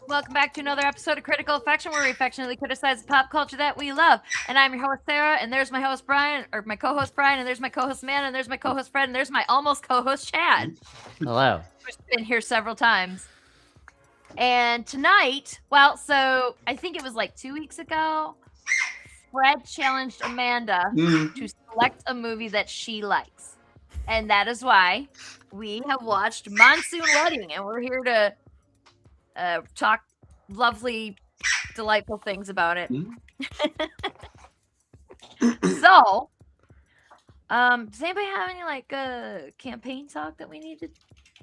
Welcome back to another episode of Critical Affection, where we affectionately criticize the pop culture that we love. And I'm your host, Sarah, and there's my host, Brian, or my co-host, Brian, and there's my co-host, Man, and there's my co-host, Fred, and there's my almost co-host, Chad. Hello. Who's been here several times. And tonight, so I think it was like 2 weeks ago, Fred challenged Amanda to select a movie that she likes. And that is why we have watched Monsoon Wedding, and we're here to talk lovely, delightful things about it. So, does anybody have any campaign talk that we need to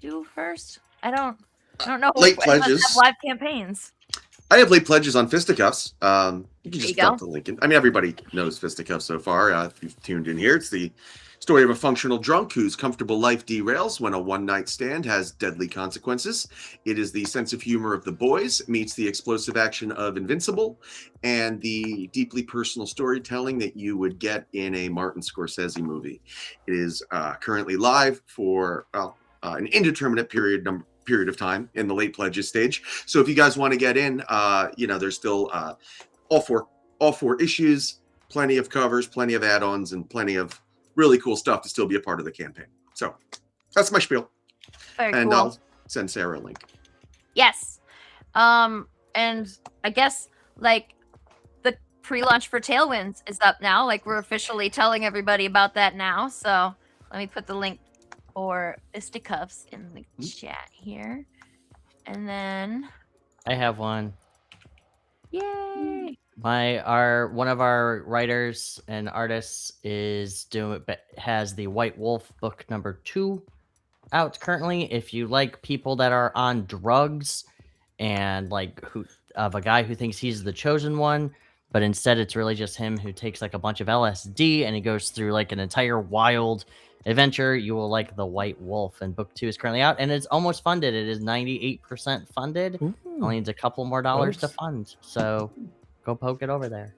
do first? I don't know. Late pledges. Have live campaigns. I have late pledges on Fisticuffs. You can just go. dump the link in. I mean, everybody knows Fisticuffs so far. If you've tuned in here, it's the story of a functional drunk whose comfortable life derails when a one-night stand has deadly consequences. It is the sense of humor of The Boys meets the explosive action of Invincible and the deeply personal storytelling that you would get in a Martin Scorsese movie. It is currently live for an indeterminate period of time in the late pledges stage. So if you guys want to get in, there's still all four issues, plenty of covers, plenty of add-ons, and plenty of really cool stuff to still be a part of the campaign. So that's my spiel. Very and cool. I'll send Sarah a link. Yes. And I guess the pre-launch for Tailwinds is up now. We're officially telling everybody about that now. So let me put the link for Fisticuffs in the chat here. And then I have one. Yay! One of our writers and artists has the White Wolf book number 2 out currently. If you like people that are on drugs and of a guy who thinks he's the chosen one, but instead it's really just him who takes a bunch of LSD and he goes through an entire wild adventure, you will like The White Wolf. And book 2 is currently out and it's almost funded. It is 98% funded. Only needs a couple more dollars to fund. So go poke it over there.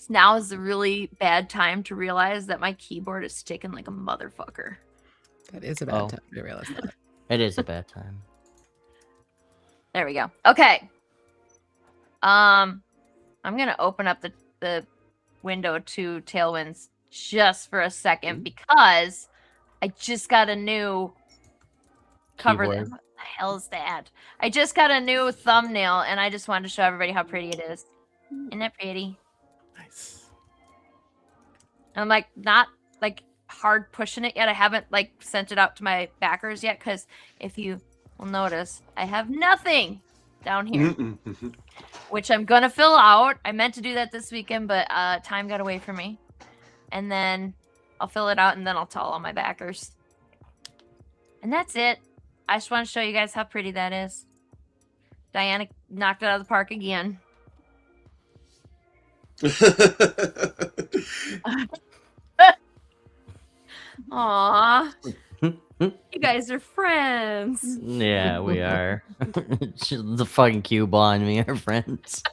Now is a really bad time to realize that my keyboard is sticking like a motherfucker. That is a bad time to realize that. It is a bad time. There we go. Okay. I'm gonna open up the window to Tailwinds just for a second because I just got a new cover. What the hell is that? I just got a new thumbnail and I just wanted to show everybody how pretty it is. Isn't that pretty? Nice. And I'm not hard pushing it yet. I haven't sent it out to my backers yet because if you will notice, I have nothing down here, which I'm gonna fill out. I meant to do that this weekend, but time got away from me. And then I'll fill it out and then I'll tell all my backers. And that's it. I just want to show you guys how pretty that is. Diana knocked it out of the park again. Aww. You guys are friends. Yeah, we are. The fucking Cuba and me are friends.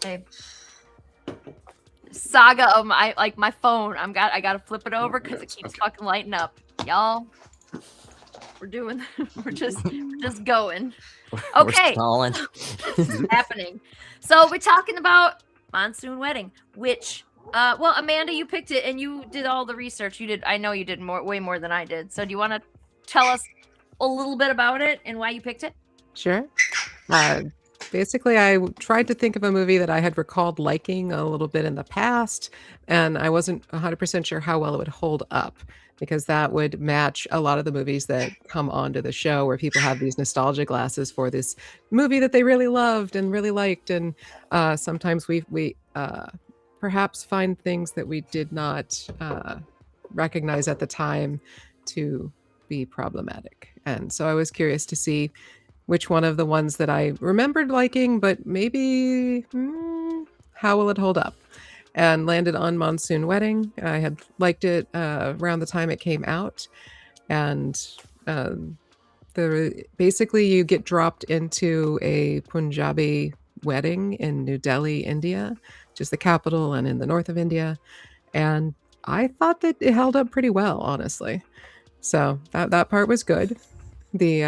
Hey. Saga of my phone. I gotta flip it over because it keeps fucking lighting up. Y'all, we're just going. Okay. We're stalling. It's happening. So we're talking about Monsoon Wedding, which Amanda, you picked it and you did all the research. I know you did way more than I did. So do you want to tell us a little bit about it and why you picked it? Sure. Basically, I tried to think of a movie that I had recalled liking a little bit in the past, and I wasn't 100% sure how well it would hold up, because that would match a lot of the movies that come onto the show where people have these nostalgia glasses for this movie that they really loved and really liked. And sometimes we perhaps find things that we did not recognize at the time to be problematic. And so I was curious to see which one of the ones that I remembered liking, but maybe how will it hold up? And landed on Monsoon Wedding. I had liked it around the time it came out. And basically you get dropped into a Punjabi wedding in New Delhi, India, which is the capital and in the north of India. And I thought that it held up pretty well, honestly. So that part was good. The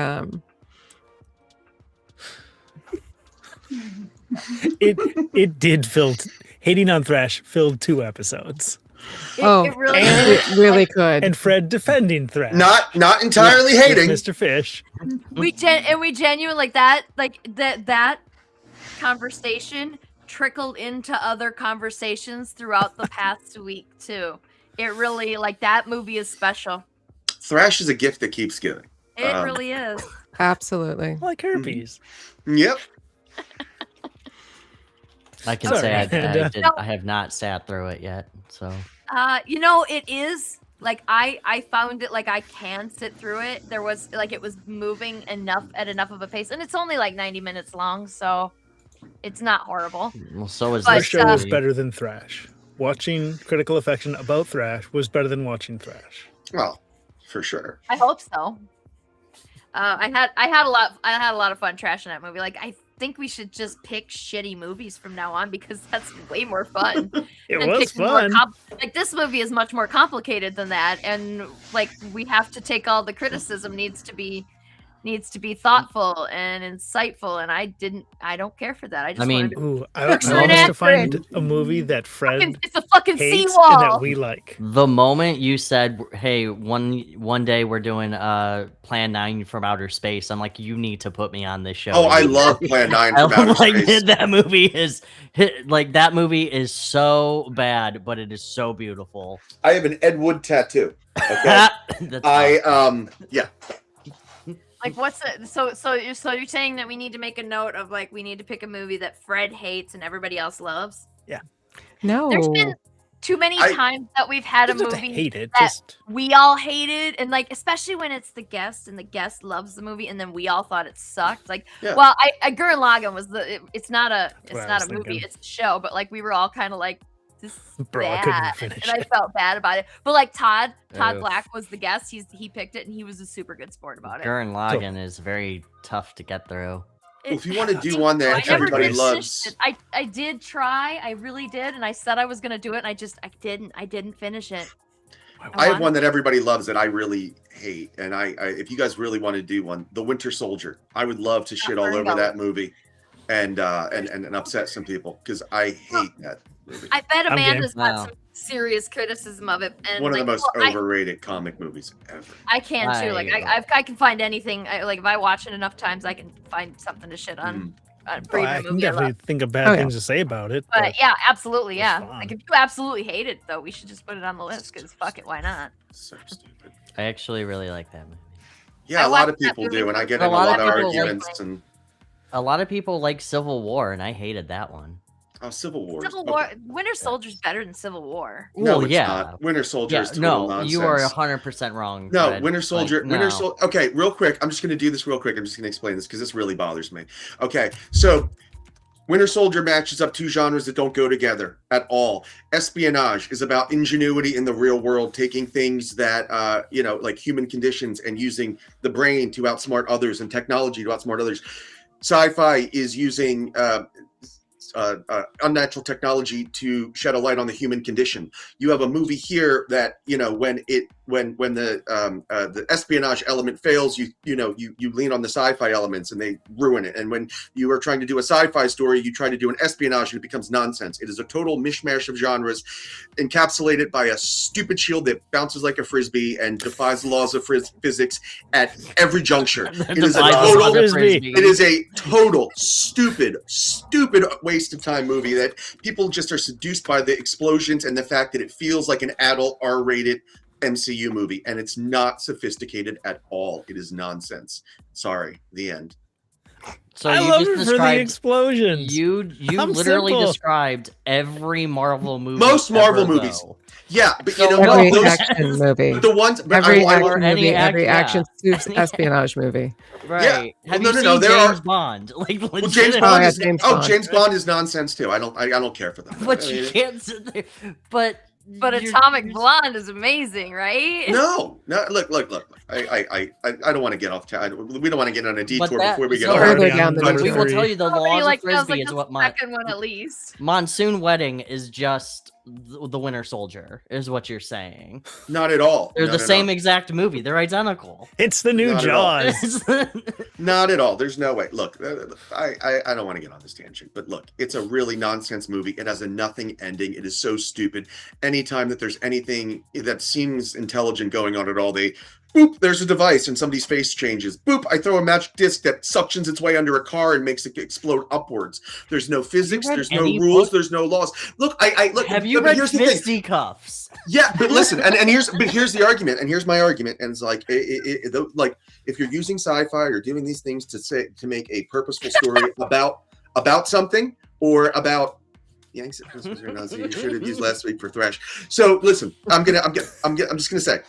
it did fill hating on Thrash filled 2 episodes. It really it really could. And Fred defending Thrash. Not entirely with hating. Mr. Fish. we genuine like that conversation trickled into other conversations throughout the past week too. It really that movie is special. Thrash is a gift that keeps giving. It really is. Absolutely. Like herpes. Yep. I can Sorry, say Amanda. I have not sat through it yet. So It is I found it I can sit through it. There was it was moving at enough of a pace, and it's only 90 minutes long, so it's not horrible. well, so is But, Our this show was movie. better than Thrash. Watching Critical Affection about Thrash was better than watching Thrash. Well, for sure. I hope so. I had a lot of fun trashing that movie. I think we should just pick shitty movies from now on because that's way more fun. It than was picking more fun. this movie is much more complicated than that, and we have to take all the criticism needs to be thoughtful and insightful, and I don't care for that. I just mean, wanted to, Ooh, I Looks want us to inaccurate. find a movie that Fred it's a fucking hates seawall. and that we like. The moment you said, "Hey, one day we're doing Plan 9 from Outer Space," I'm like, you need to put me on this show. Oh, I love Plan 9 I from Outer Space. that movie is that movie is so bad, but it is so beautiful. I have an Ed Wood tattoo. Okay. That's awesome. Yeah. What's it? So you're saying that we need to make a note of we need to pick a movie that Fred hates and everybody else loves? No. There's been too many times that we've had a Doesn't have to movie hate it, that just we all hated, and especially when it's the guest and the guest loves the movie and then we all thought it sucked. Yeah. Well, Gurren Lagann was it's not a what I was movie, thinking. it's a show, but we were all kind of this is Bro, I couldn't bad, finish and I it. felt bad about it. But Todd Oof. Black was the guest. He picked it, and he was a super good sport about it. Gurren Lagann is very tough to get through. If you want to do one that I never everybody finished loves, it. I did try. I really did, and I said I was gonna do it, and I didn't finish it. I have one that everybody loves that I really hate, and I if you guys really want to do one, The Winter Soldier. I would love to shit all over that movie, and upset some people because I hate that movie. I bet I'm game. Amanda's got Wow. some serious criticism of it, and One of the most well, overrated comic movies ever. I can too. I can find anything. If I watch it enough times, I can find something to shit on. For Well, even I a can movie I love. definitely think of bad Oh, yeah. things to say about it. But yeah, absolutely, it's yeah. fun. If you absolutely hate it, though, we should just put it on the list because fuck it, why not? So stupid. I actually really like that movie. Yeah, I a lot of watched that people movie do, and I get A in a lot lot of of people like arguments. And A lot of people like Civil War, and I hated that one. Civil War. Civil War, Winter Soldier's better than Civil War. No, Well, it's yeah. not. Winter Soldier Yeah, is total nonsense. you are 100% wrong. No, Fred. Winter Soldier. Like, no. Okay, real quick. I'm just going to do this real quick. I'm just going to explain this because this really bothers me. Okay, so Winter Soldier matches up two genres that don't go together at all. Espionage is about ingenuity in the real world, taking things that, like human conditions and using the brain to outsmart others and technology to outsmart others. Sci-fi is using unnatural technology to shed a light on the human condition. You have a movie here that when the espionage element fails, you lean on the sci-fi elements and they ruin it. And when you are trying to do a sci-fi story, you try to do an espionage and it becomes nonsense. It is a total mishmash of genres, encapsulated by a stupid shield that bounces like a frisbee and defies the laws of physics at every juncture. It is a Defies total the frisbee. it is a total stupid waste of time movie that people just are seduced by the explosions and the fact that it feels like an adult R-rated MCU movie, and it's not sophisticated at all. It is nonsense. Sorry. The end. So I you love just it for the described explosions. you I'm literally simple. described every Marvel movie. Most Marvel ever, movies. though. Yeah, but So no, Every those, action movie. the ones. But Every I action will- or any movie. Every act- action yeah. espionage movie. Right. Well, Have no, you no, seen no, there James are- Bond? Like well, legit. James Oh, Bond yeah, is James Bond. James Bond is nonsense too. I don't care for them. But I you mean, can't sit there. But you're- Atomic Blonde is amazing, right? No, look. I don't want to get off. We don't want to get on a detour that- before we get so- off. Further down the But we will Furry. tell you the Somebody laws of that was frisbee is the what my second one at least. Monsoon Wedding is just the Winter Soldier, is what you're saying. Not at all. They're No, the no, same no. exact movie. They're identical. It's the new Not at all. Jaws. Not at all. There's no way. Look, I don't want to get on this tangent, but look, it's a really nonsense movie. It has a nothing ending. It is so stupid. Anytime that there's anything that seems intelligent going on at all, they boop, there's a device and somebody's face changes. Boop, I throw a magic disc that suctions its way under a car and makes it explode upwards. There's no physics, read there's no any rules, book? there's no laws. Look, I look. Have you but read here's the thing. Fisticuffs? Yeah, but listen, and here's the argument, and here's my argument, and it's like, like if you're using sci-fi or doing these things to make a purposeful story about something or about, yeah, he said Christmas or not, so you should have used last week for Thresh. So listen, I'm just gonna say,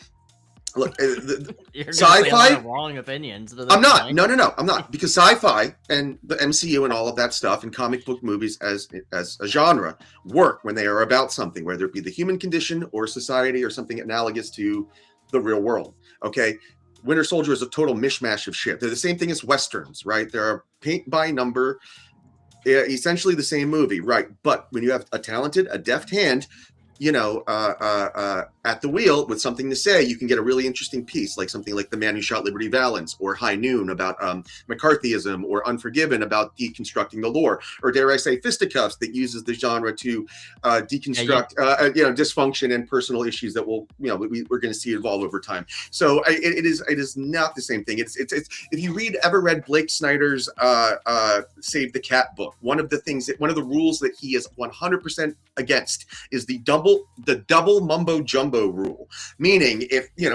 look, You're gonna sci-fi. say a lot of wrong opinions. I'm not. No, I'm not. Because sci-fi and the MCU and all of that stuff and comic book movies as a genre work when they are about something, whether it be the human condition or society or something analogous to the real world. Okay. Winter Soldier is a total mishmash of shit. They're the same thing as Westerns, right? They're paint by number, essentially the same movie, right? But when you have a deft hand, at the wheel with something to say, you can get a really interesting piece, like something like The Man Who Shot Liberty Valance or High Noon about McCarthyism, or Unforgiven about deconstructing the lore, or dare I say Fisticuffs that uses the genre to deconstruct dysfunction and personal issues that we're going to see evolve over time. So it is not the same thing. It's if you ever read Blake Snyder's Save the Cat book, one of the rules that he is 100% against is the double mumbo jumbo rule, meaning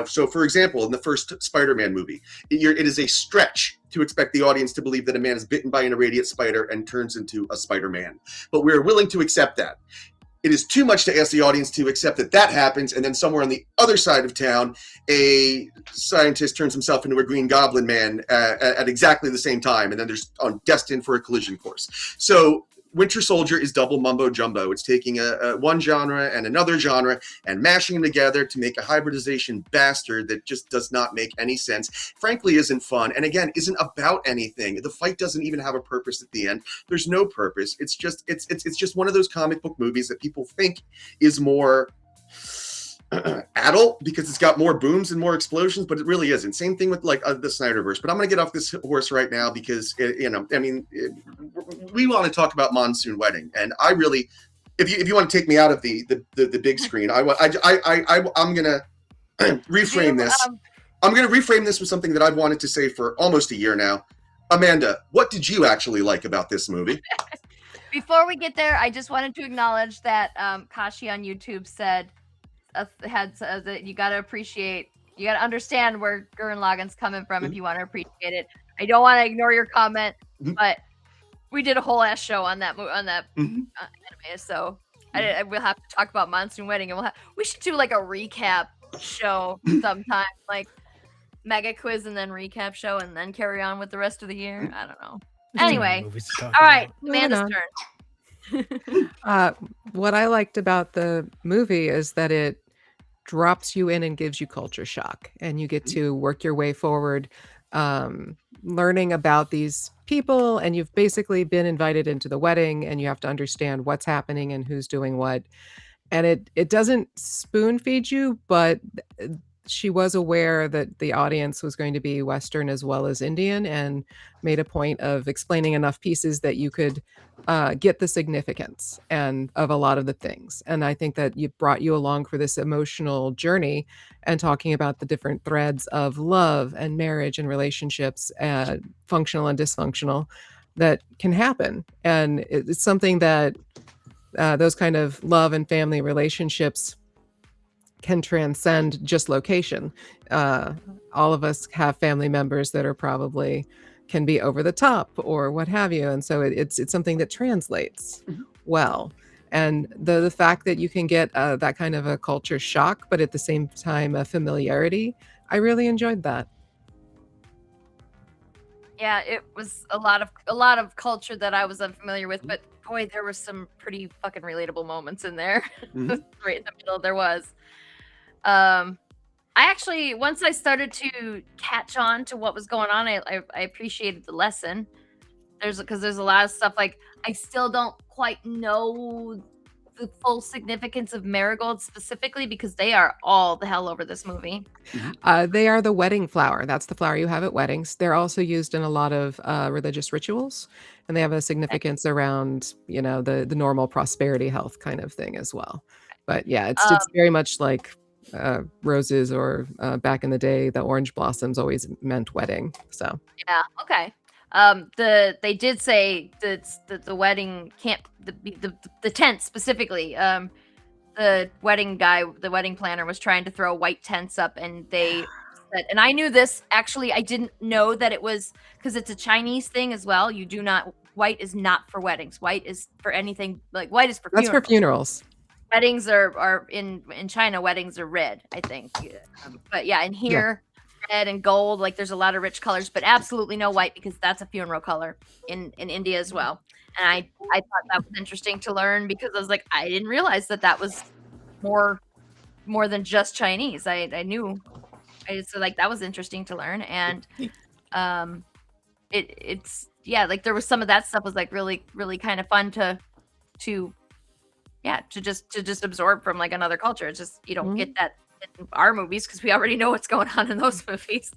so for example, in the first Spider-Man movie, it is a stretch to expect the audience to believe that a man is bitten by an irradiate spider and turns into a Spider-Man, but we're willing to accept that. It is too much to ask the audience to accept that happens, and then somewhere on the other side of town, a scientist turns himself into a Green Goblin man at exactly the same time, and then there's destined for a collision course. So Winter Soldier is double mumbo jumbo. It's taking one genre and another genre and mashing them together to make a hybridization bastard that just does not make any sense. Frankly, isn't fun. And again, isn't about anything. The fight doesn't even have a purpose at the end. There's no purpose. It's just one of those comic book movies that people think is more adult because it's got more booms and more explosions, but it really isn't. Same thing with the Snyderverse. But I'm going to get off this horse right now because we want to talk about Monsoon Wedding, and I really, if you want to take me out of the big screen, I'm going to reframe this. I'm going to reframe this with something that I've wanted to say for almost a year now. Amanda, what did you actually like about this movie? Before we get there, I just wanted to acknowledge that Kashi on YouTube said that you got to understand where Gurren Lagann's coming from if you want to appreciate it. I don't want to ignore your comment, but we did a whole ass show on that anime, so I will have to talk about Monsoon Wedding, and we should do like a recap show sometime, like mega quiz and then recap show, and then carry on with the rest of the year. I don't know. Anyway, all right, Amanda's turn. What I liked about the movie is that it drops you in and gives you culture shock, and you get to work your way forward, learning about these people, and you've basically been invited into the wedding, and you have to understand what's happening and who's doing what. And it doesn't spoon feed you, but she was aware that the audience was going to be Western as well as Indian, and made a point of explaining enough pieces that you could get the significance and of a lot of the things. And I think that you brought you along for this emotional journey and talking about the different threads of love and marriage and relationships, functional and dysfunctional, that can happen. And it's something that those kind of love and family relationships can transcend just location. All of us have family members that are probably can be over the top or what have you, and so it's something that translates well. And the fact that you can get that kind of a culture shock, but at the same time a familiarity, I really enjoyed that. Yeah, it was a lot of culture that I was unfamiliar with, but boy, there were some pretty fucking relatable moments in there. Right in the middle, there was. I actually, once I started to catch on to what was going on, I appreciated the lesson. Because there's a lot of stuff like I still don't quite know the full significance of marigolds specifically, because they are all the hell over this movie. They are the wedding flower. That's the flower you have at weddings. They're also used in a lot of religious rituals, and they have a significance around, the normal prosperity health kind of thing as well. But yeah, it's Um, very much like roses, or back in the day, the orange blossoms always meant wedding. So Yeah. Okay. They did say that the wedding can't the tent specifically. The wedding planner was trying to throw white tents up, and they said, and I knew this actually. I didn't know that it was because it's a Chinese thing as well. White is not for weddings. White is for anything, like white is for that's for funerals. funerals. Weddings are in China. Weddings are red, I think. But yeah, in here, red and gold. Like there's a lot of rich colors, but absolutely no white because that's a funeral color in India as well. And I thought that was interesting to learn because I was like, I didn't realize that was more than just Chinese. I knew. So like that was interesting to learn, and it's like there was some of that stuff was like really really kind of fun to just absorb from like another culture. It's just you don't get that in our movies because we already know what's going on in those movies.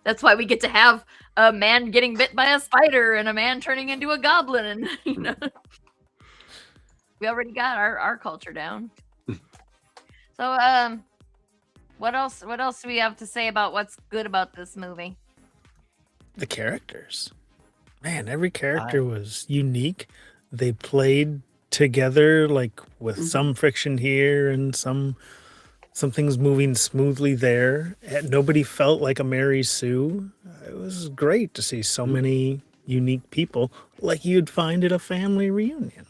That's why we get to have a man getting bit by a spider and a man turning into a goblin, and we already got our culture down. So what else do we have to say about what's good about this movie? The characters. Man, every character was unique. They played together, like with some friction here and some things moving smoothly there. And nobody felt like a Mary Sue. It was great to see so many unique people like you'd find at a family reunion.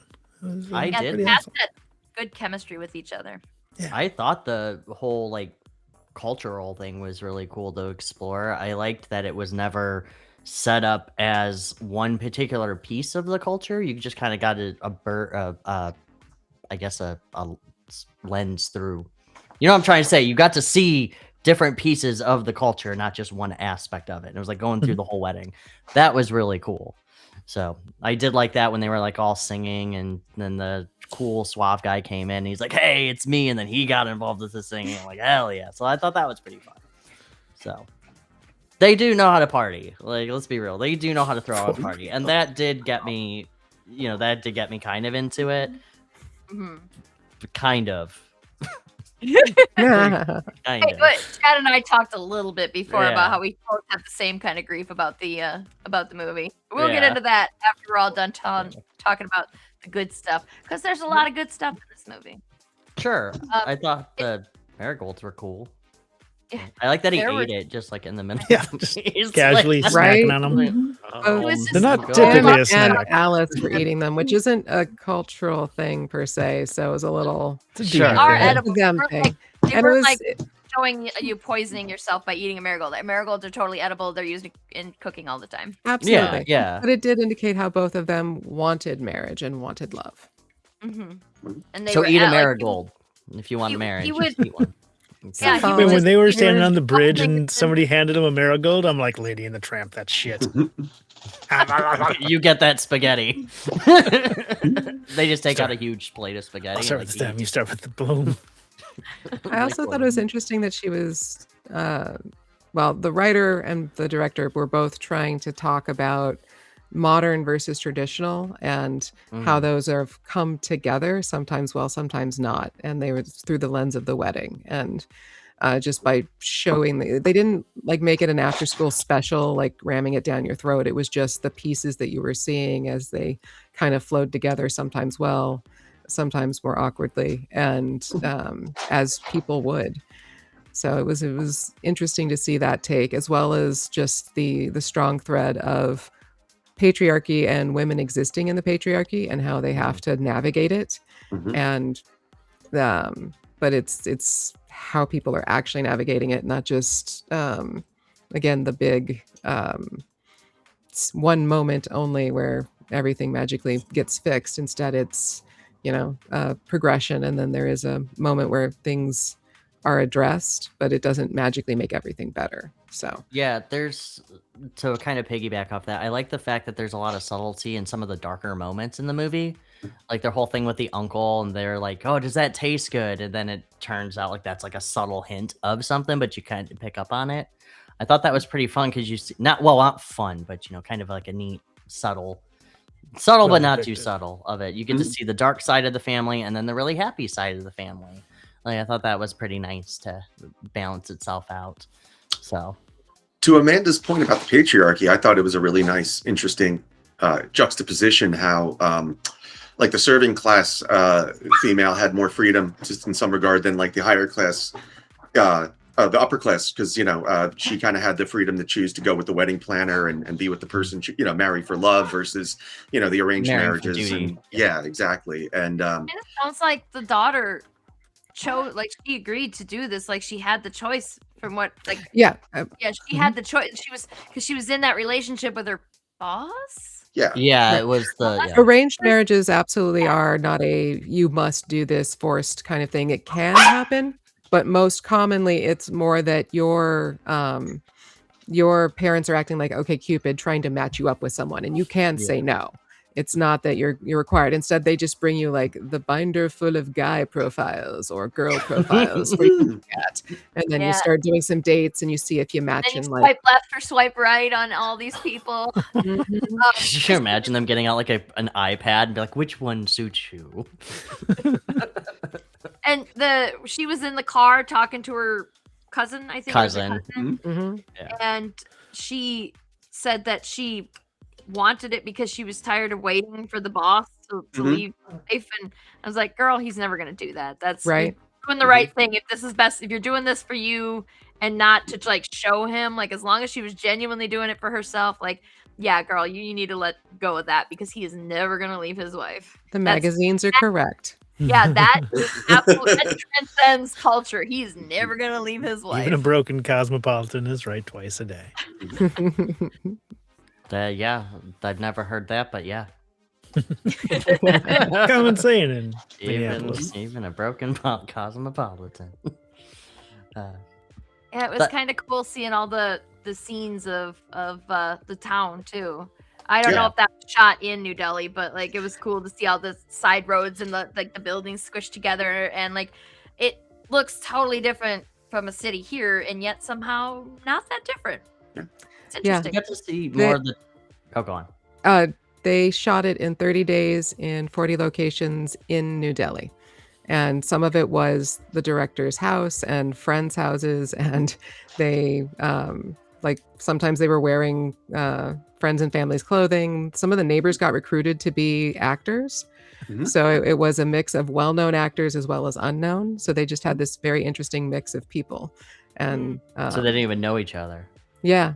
I did. They had that good chemistry with each other. Yeah. I thought the whole like cultural thing was really cool to explore. I liked that it was never set up as one particular piece of the culture. You just kind of got a lens through. You know what I'm trying to say? You got to see different pieces of the culture, not just one aspect of it. And it was like going through the whole wedding. That was really cool. So I did like that when they were like all singing, and then the cool suave guy came in and he's like, hey, it's me, and then he got involved with the singing. I'm like, hell yeah. So I thought that was pretty fun. So they do know how to party. Like, let's be real. They do know how to throw out a party. And that did get me, kind of into it. Mm-hmm. Kind of. Chad and I talked a little bit before about how we both have the same kind of grief about the movie. We'll get into that after we're all done talking about the good stuff, because there's a lot of good stuff in this movie. Sure. I thought the marigolds were cool. Yeah. I like that he ate it just like in the middle. Yeah, just casually snacking on them. They're not typically a snack. And Alice were eating them, which isn't a cultural thing per se. So it was a little Sure. Are edible. them They thing. They And it weren't was like showing you poisoning yourself by eating a marigold. Marigolds are totally edible. They're used in cooking all the time. absolutely, Yeah. but it did indicate how both of them wanted marriage and wanted love. Mm-hmm. And they So were eat a like, marigold if you want he- marriage. he would- just eat one. Yeah, he I would mean, when just- they were he standing was on the bridge and something- somebody handed him a marigold, I'm like, Lady and the Tramp, that shit. You get that spaghetti. They just take out a huge plate of spaghetti. I'll start and, with like, them. eat. You start with the bloom. I also thought it was interesting that she was, the writer and the director were both trying to talk about modern versus traditional, and how those have come together, sometimes well, sometimes not. And they were through the lens of the wedding. And just by showing, they didn't like make it an after school special, like ramming it down your throat. It was just the pieces that you were seeing as they kind of flowed together, sometimes well, sometimes more awkwardly, and as people would. So it was interesting to see that take, as well as just the strong thread of patriarchy and women existing in the patriarchy and how they have to navigate it. And but it's how people are actually navigating it, not just again the big one moment only where everything magically gets fixed. Instead, it's progression, and then there is a moment where things are addressed, but it doesn't magically make everything better. So Yeah, there's, to kind of piggyback off that, I like the fact that there's a lot of subtlety in some of the darker moments in the movie. like their whole thing with the uncle, and they're like, "Oh, does that taste good?" And then it turns out like that's like a subtle hint of something, but you kind of pick up on it. I thought that was pretty fun because you see, not fun, but kind of like a neat, subtle, Well but not too depicted. subtle of it. You get to see the dark side of the family and then the really happy side of the family. Like I thought that was pretty nice to balance itself out. So To Amanda's point about the patriarchy, I thought it was a really nice, interesting juxtaposition. How like the serving class female had more freedom, just in some regard, than like the higher class. The upper class, because she kind of had the freedom to choose to go with the wedding planner and be with the person she marry for love versus the arranged Marrying for marriages. duty. And yeah, exactly. And And it sounds like the daughter chose, like she agreed to do this, like she had the choice from what, like Yeah. she had the choice. She was in that relationship with her boss. yeah, yeah, Right. it was the Arranged marriages absolutely are not a you must do this forced kind of thing. It can happen, but most commonly it's more that your parents are acting like okay Cupid trying to match you up with someone and you can say no. It's not that you're required. Instead, they just bring you like the binder full of guy profiles or girl profiles for you to look at. And then you Yeah. start doing some dates and you see if you match Then you in like swipe left or swipe right on all these people. Mhm. Could you imagine them getting out like an iPad and be like, which one suits you? And she was in the car talking to her cousin, I think. it was a Cousin. Mhm. And she said that she wanted it because she was tired of waiting for the boss to Mhm. leave life. And I was like, girl, he's never gonna do that. That's you're Right. doing the right thing. If this is best, if you're doing this for you and not to like show him, like as long as she was genuinely doing it for herself, like, yeah, girl, you need to let go of that because he is never gonna leave his wife. The That's- magazines are correct. Yeah, that is absolutely that transcends culture. He's never gonna leave his wife. Even a broken cosmopolitan is right twice a day. Yeah, I've never heard that, but yeah. Common saying in Even, Minneapolis. even a broken cosmopolitan. Yeah, it was But- kind of cool seeing all the scenes of the town too. I don't know Yeah. if that was shot in New Delhi, but like it was cool to see all the side roads and the buildings squished together, and like it looks totally different from a city here, and yet somehow not that different. Yeah. It's Yeah. interesting. You get to see more of the. Oh, go on. They shot it in 30 days in 40 locations in New Delhi. And some of it was the director's house and friends' houses. And they, like, sometimes they were wearing friends and family's clothing. Some of the neighbors got recruited to be actors. Mhm. So it was a mix of well known actors as well as unknown. So they just had this very interesting mix of people. And So they didn't even know each other. yeah.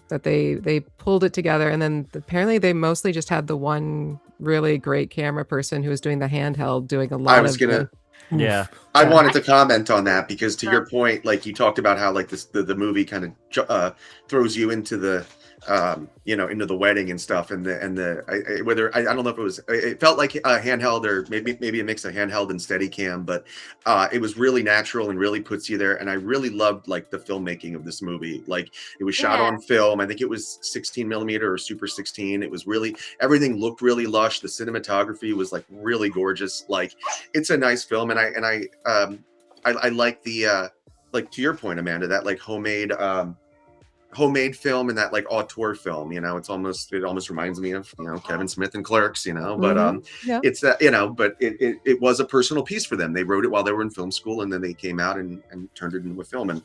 That they pulled it together, and then apparently they mostly just had the one really great camera person who was doing the handheld, doing a lot I was of gonna. Yeah. I Yeah. wanted to comment on that because, to your point, like you talked about how like the movie kind of throws you into the into the wedding and stuff, and I don't know if it felt like a handheld or maybe a mix of handheld and Steadicam, but it was really natural and really puts you there. And I really loved like the filmmaking of this movie. Like it was shot Yeah. on film. I think it was 16 millimeter or Super 16. It was really, everything looked really lush. The cinematography was like really gorgeous. Like it's a nice film, and I like the like to your point, Amanda, that like homemade film and that like auteur film, it almost reminds me of Kevin Smith and Clerks, but Yeah. it's that but it was a personal piece for them. They wrote it while they were in film school, and then they came out and turned it into a film. And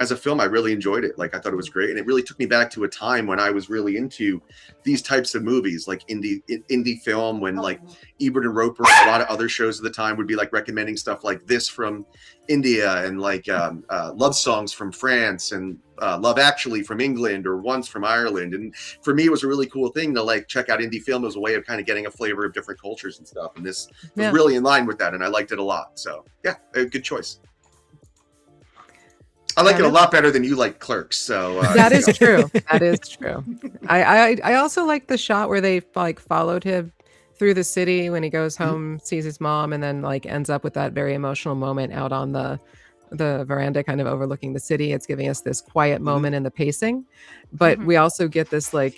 as a film, I really enjoyed it. Like I thought it was great, and it really took me back to a time when I was really into these types of movies, like indie film, when like Ebert and Roper, a lot of other shows at the time would be like recommending stuff like this from India, and like love songs from France, and Love Actually from England, or Once from Ireland. And for me, it was a really cool thing to like check out indie film as a way of kind of getting a flavor of different cultures and stuff. And this was Yeah. really in line with that, and I liked it a lot. So yeah, a good choice. I like it a Kevin? lot better than you like Clerks. So That is true. That is true. I also like the shot where they like followed him through the city when he goes home, sees his mom, and then like ends up with that very emotional moment out on the veranda kind of overlooking the city. It's giving us this quiet moment in the pacing, but Mhm. we also get this like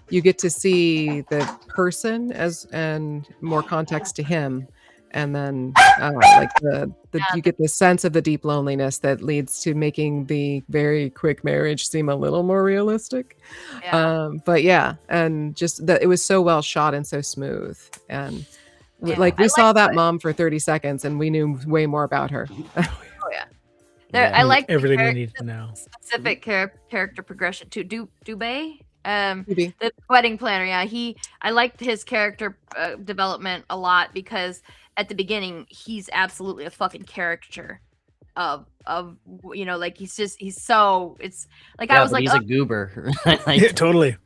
you get to see the person and more context to him, and then like the Yeah, you get the sense of the deep loneliness that leads to making the very quick marriage seem a little more realistic. yeah, But yeah, and just that it was so well shot and so smooth, and yeah. like I we like saw that what. mom for 30 seconds and we knew way more about her. Oh yeah. There, I Yeah. like Everything we the need to know. specific character progression too. Dubé, Maybe. the wedding planner. Yeah, I liked his character development a lot because at the beginning he's absolutely a fucking caricature of like he's so it's like I Yeah, was but like, he's oh, a goober. Yeah, Like totally.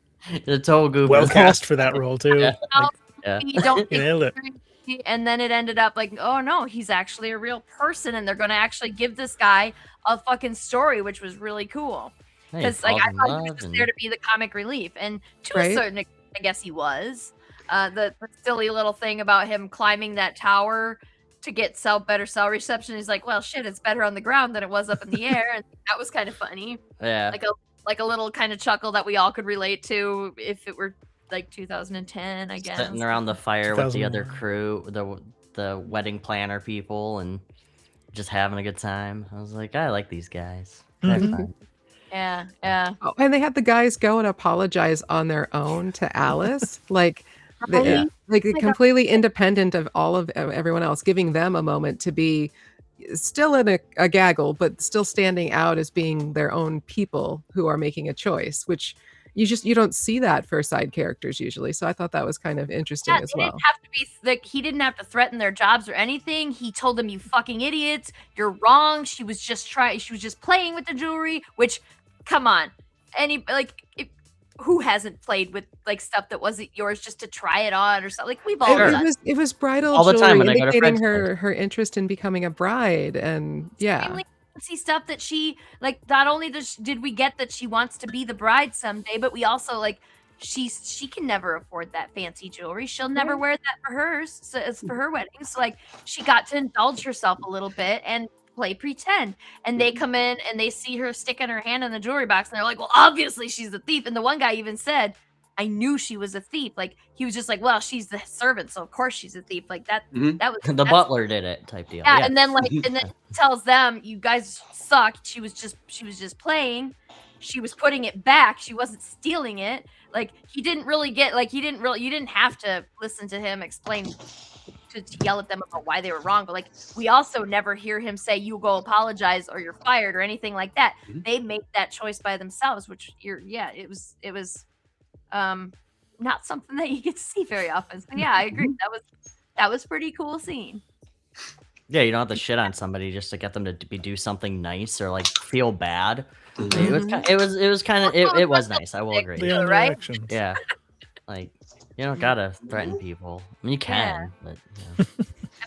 the total goober. Well cast for that role too. Yeah. no, Yeah. you don't You think nailed it. and then it ended up like, oh no, he's actually a real person, and they're gonna actually give this guy a fucking story, which was really cool. Yeah, he Because like falls I in thought he was love just and there to be the comic relief, and to a Right. certain extent, I guess he was. The silly little thing about him climbing that tower to get better cell reception. He's like, well, shit, it's better on the ground than it was up in the air, and that was kind of funny. yeah. Like a little kind of chuckle that we all could relate to if it were like 2010, I guess. Sitting around the fire with the other 2001. crew, the wedding planner people, and just having a good time. I was like, I like these guys. They're Mhm. fun. Yeah, yeah. Oh, and they had the guys go and apologize on their own to Alice, like Yeah. like my God. completely independent of all of everyone else, giving them a moment to be still in a gaggle, but still standing out as being their own people who are making a choice, which you don't see that for side characters usually. So I thought that was kind of interesting Yeah, as they didn't well. have to be like he didn't have to threaten their jobs or anything. He told them, "You fucking idiots, you're wrong." She was just playing with the jewelry. Which, come on, who hasn't played with like stuff that wasn't yours just to try it on or something? Like we've all Sure. done. It was bridal All the time jewelry when I go to indicating Fred's her interest in becoming a bride, and yeah. Extremely fancy stuff that she like. Not only did we get that she wants to be the bride someday, but we also like she can never afford that fancy jewelry. She'll never Right. wear that for hers. So it's for her wedding. So like she got to indulge herself a little bit and play pretend. And they come in and they see her sticking her hand in the jewelry box and they're like, well, obviously she's a thief. And the one guy even said, I knew she was a thief. Like he was just like, well, she's the servant, so of course she's a thief. Like that Mhm. that was The that's butler did it type deal. yeah, Yeah. and then he tells them, "You guys suck." She was just playing. She was putting it back. She wasn't stealing it. Like he didn't really get you didn't have to listen to him explain to yell at them about why they were wrong. But like we also never hear him say, "You go apologize or you're fired" or anything like that. Mhm. They make that choice by themselves, which it was not something that you get to see very often. So yeah, I agree. That was pretty cool scene. Yeah, you don't have to shit on somebody just to get them to do something nice or like feel bad. Mhm. It was kind of it was nice. I will agree. The other right? directions. Yeah, like you don't gotta threaten people. I mean, you can, but I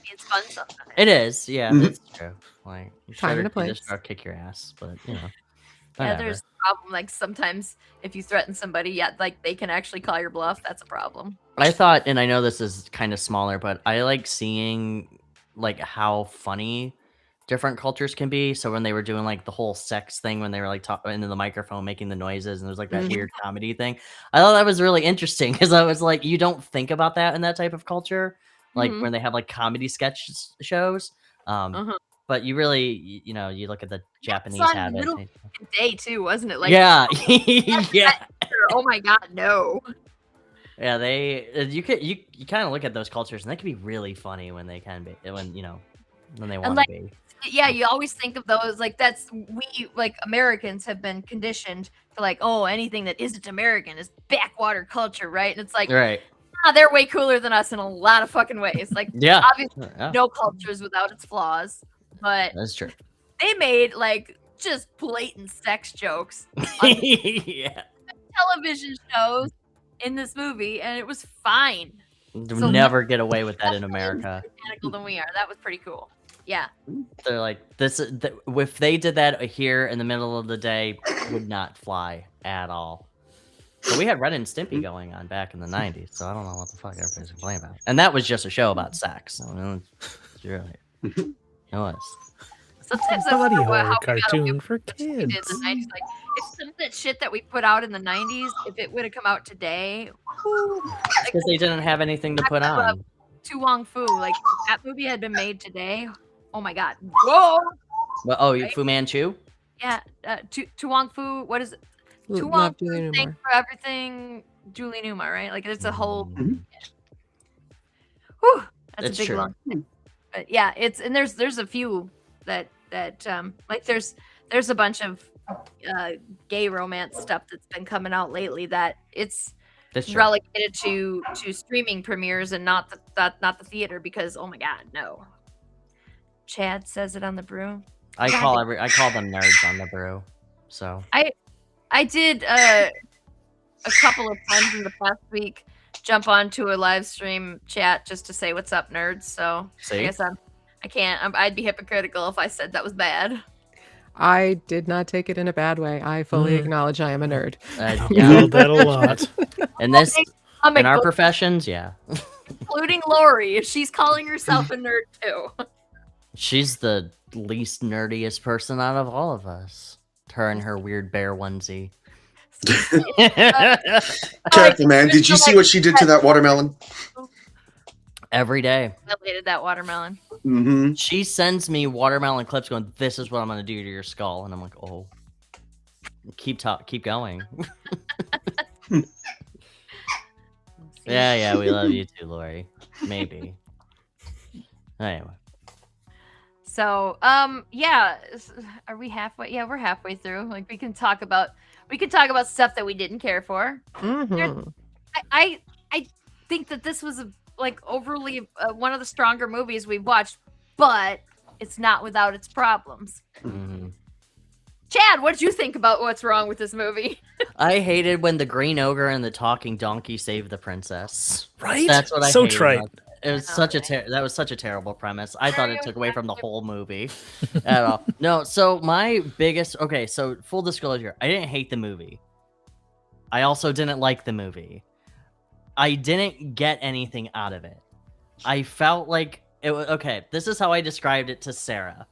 mean, it's fun sometimes. it is. Yeah, Mhm. it's true. Like you Time and a just place. kick your ass, but you know. Yeah, Whatever. there's a problem. Like sometimes if you threaten somebody, yeah, like they can actually call your bluff. That's a problem. I thought, and I know this is kind of smaller, but I like seeing like how funny different cultures can be. So when they were doing like the whole sex thing, when they were like talking into the microphone, making the noises, and there's like that Mhm. weird comedy thing, I thought that was really interesting because I was like, you don't think about that in that type of culture, like Mhm. when they have like comedy sketch shows. Uh-huh. But you really, you look at the Japanese on habit. Middle Day too, wasn't it? Like Yeah, yeah. oh my god, no. Yeah, you kind of look at those cultures and they can be really funny when they can be when when they want like, to be. Yeah, you always think of those like we like Americans have been conditioned to like, oh, anything that isn't American is backwater culture, right? And it's like, Right. they're way cooler than us in a lot of fucking ways. Like, Yeah. obviously, Yeah, no culture is without its flaws, but that's true. they made like just blatant sex jokes Yeah. television shows in this movie, and it was fine. You'll never get away with that in America. More than we are. That was pretty cool. Yeah. They're like if they did that here in the middle of the day, would not fly at all. But we had Ren and Stimpy going on back in the 90s, so I don't know what the fuck everybody's complaining about. And that was just a show about sex. I mean, it was really, it was. Sometimes It's a I wonder body how horror we got away cartoon with for what we did in kids. the 90s. Like, if some of that shit that we put out in the 90s, if it would have come out today, whoo, like Because they didn't have anything to put on. Tu Wong Fu, like if that movie had been made today, oh my god, whoa, Well, oh, Right? Fu Manchu? yeah, Tu Wong Fu, what is it? Tu Wong Love Fu, Julie thanks Newmar. for everything, Julie Newmar, right? Like it's a whole, Mhm. whew, that's It's a big true. long thing. But yeah, it's and there's a few that like there's a bunch of gay romance stuff that's been coming out lately that it's That's true. relegated to streaming premieres and not the theater because oh my god, no. Chad says it on the brew. I call them nerds on the brew. So I did a couple of times in the past week jump onto a live stream chat just to say what's up, nerds. So I see, guess I can't. I'd be hypocritical if I said that was bad. I did not take it in a bad way. I fully acknowledge I am a nerd. I yeah. felt that a lot. And this Comic in our book, professions, yeah, including Lori, she's calling herself a nerd too. she's the least nerdiest person out of all of us. Her and her weird bear onesie. Careful, man. Did you see what she did to that watermelon? Every day. Violated that watermelon. Mm-hmm. She sends me watermelon clips going, "This is what I'm gonna do to your skull," and I'm like, "Oh, keep going." Yeah, we love you too, Lori. Maybe. Anyway, So, yeah, are we halfway? Yeah, we're halfway through. Like we can talk about stuff that we didn't care for. Mhm. I think that this was like overly one of the stronger movies we've watched, but it's not without its problems. mhm. Chad, what did you think about what's wrong with this movie? I hated when the green ogre and the talking donkey saved the princess. Right? That's what I So hated trite. about it. It was I know, such a right? that was such a terrible premise. I thought it took away from the whole movie at all. No, so my biggest so full disclosure, I didn't hate the movie. I also didn't like the movie. I didn't get anything out of it. I felt like it was okay. This is how I described it to Sarah.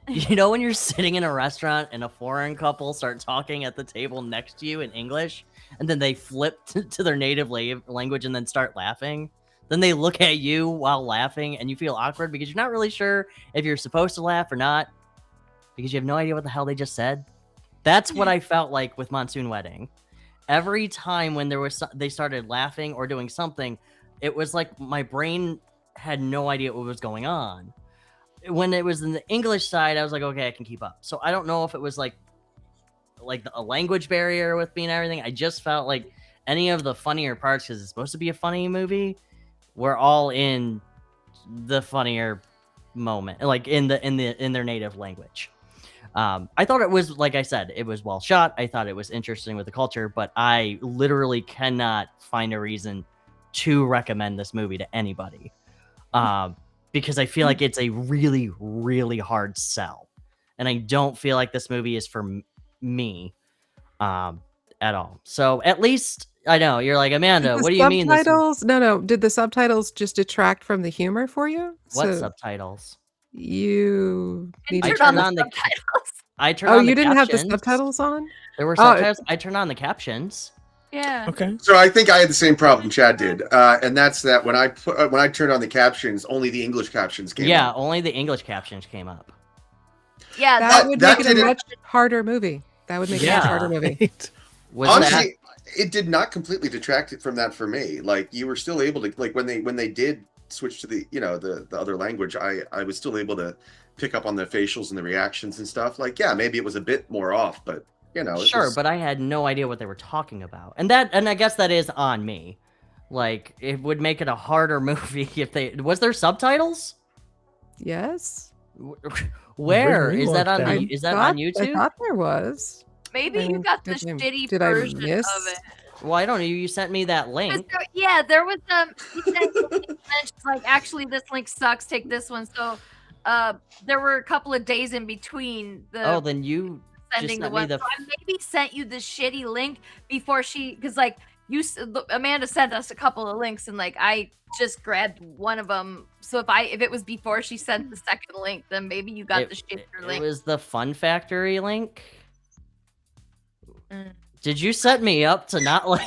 You know when you're sitting in a restaurant and a foreign couple start talking at the table next to you in English, and then they flip to their native language and then start laughing? Then they look at you while laughing, and you feel awkward because you're not really sure if you're supposed to laugh or not because you have no idea what the hell they just said. That's what I felt like with Monsoon Wedding. Every time when they started laughing or doing something, it was like my brain had no idea what was going on. When it was in the English side, I was like, okay, I can keep up. So I don't know if it was like a language barrier with me and everything. I just felt like any of the funnier parts, because it's supposed to be a funny movie, were all in the funnier moment, like in their native language. I thought it was, like I said, it was well shot. I thought it was interesting with the culture, but I literally cannot find a reason to recommend this movie to anybody. Because I feel like it's a really, really hard sell. And I don't feel like this movie is for me at all. So at least, I know, you're like, Amanda, what do you mean? Subtitles? No. Did the subtitles just detract from the humor for you? What So subtitles? you And needed turn on to- the subtitles. I turned Oh, on the you didn't have the captions. subtitles on? There were Oh, subtitles. I turned on the captions. Yeah. Okay. So I think I had the same problem Chad did, and that's that when I turned on the captions, only the English captions came. Yeah, up. only the English captions came up. Yeah. That would that make it a didn't- much harder movie. That would make it a much Yeah. harder movie. Right. Was Honestly, it did not completely detract it from that for me. Like you were still able to, like when they did switch to the the other language, I was still able to pick up on the facials and the reactions and stuff. Like yeah, maybe it was a bit more off, but sure, but I had no idea what they were talking about, and I guess that is on me. Like it would make it a harder movie if was there subtitles? Yes. Where Bring me is that one on? down. Is that on I YouTube? thought there was. Maybe I you mean, got the did I- shitty did I version miss? of it. Well, I don't know. You sent me that link. Yeah, there was he sent me a link and she's like, actually, this link sucks. Take this one. So, there were a couple of days in between the Then you sending just the sent me one. the. So I maybe sent you the shitty link before because like Amanda sent us a couple of links, and like I just grabbed one of them. So if it was before she sent the second link, then maybe you got the Shifter link. It was the Fun Factory link. Mm. Did you set me up to not like?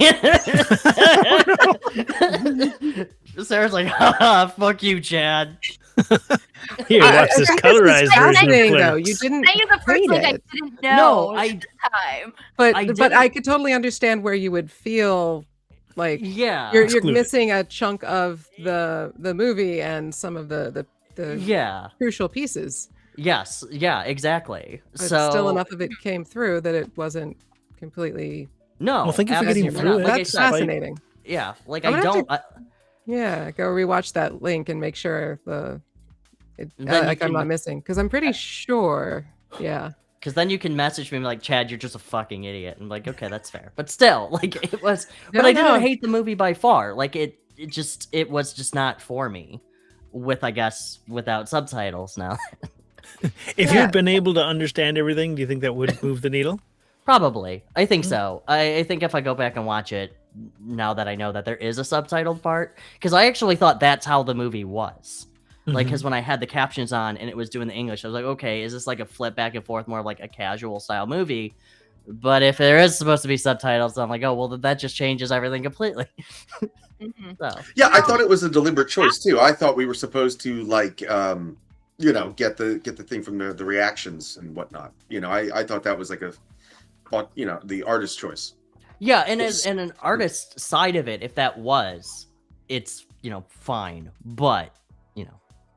Sarah's like, haha, fuck you, Chad. Here, watch this colorized version of though. Clerks. You didn't I the first hate link I it. didn't know. I time. But I but I could totally understand where you would feel like yeah, you're Excluded. missing a chunk of the movie and some of the yeah, crucial pieces. yes, yeah, exactly. But So still enough of it came through that it wasn't completely. no, Well, thank you for getting absolutely through not. it. Like I That's said, fascinating. yeah, like I'm I gonna have don't. Yeah, go rewatch that link and make sure Then you I'm can- not missing because I'm pretty sure. Yeah. Because then you can message me and be like, Chad, you're just a fucking idiot. And I'm like, okay, that's fair. But still, like it was. But I didn't hate the movie by far. Like it was just not for me. I guess without subtitles now. If you'd been able to understand everything, do you think that would move the needle? Probably. I think Mm-hmm. so. I think if I go back and watch it, now that I know that there is a subtitled part, because I actually thought that's how the movie was. Like, because when I had the captions on and it was doing the English, I was like, okay, is this like a flip back and forth, more of like a casual style movie? But if there is supposed to be subtitles, I'm like, oh, well, that just changes everything completely. Mhm. So, Yeah, I thought it was a deliberate choice too. I thought we were supposed to like get the thing from the reactions and whatnot. I thought that was like the artist's choice. yeah, and as and an artist side of it, if that was, it's fine. But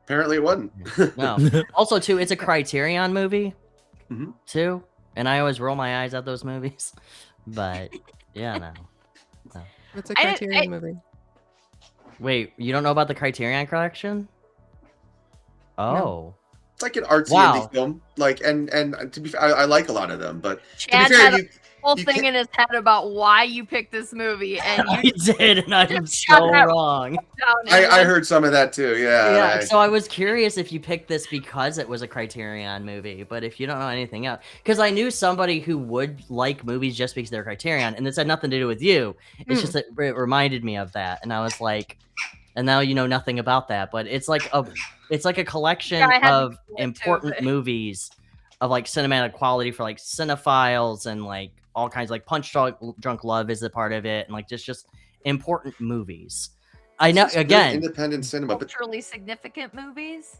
Apparently it wasn't. no. Also, too, it's a Criterion movie, Mhm. too, and I always roll my eyes at those movies. But yeah, no. It's a I didn't- Criterion movie. Wait, you don't know about the Criterion Collection? Oh, It's like an artsy Wow. indie film. Like and to be fair, I like a lot of them, but Chad to be fair, had a whole you thing can't- in his head about why you picked this movie, and I you did, and I am just shut so that wrong. down. I heard some of that too. Yeah. Yeah, I- so I was curious if you picked this because it was a Criterion movie, but if you don't know anything else, because I knew somebody who would like movies just because they're Criterion, and this had nothing to do with you. It's just that it reminded me of that, and I was like, and now you know nothing about that, but it's like a collection Yeah, I had to of do it too, important but- movies of like cinematic quality for like cinephiles and like all kinds, like Punch Drunk Love is a part of it, and like just important movies. I know It's good again, independent cinema, but culturally significant movies.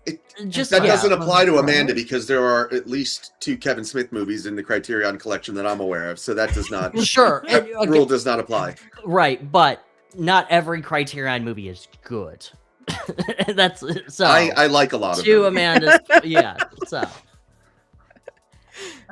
just that yeah. doesn't apply to Right. Amanda because there are at least 2 Kevin Smith movies in the Criterion collection that I'm aware of. So that does not Sure, that and, rule does not apply. right, but not every Criterion movie is good. That's so. I like a lot of to them. Amanda's, yeah. So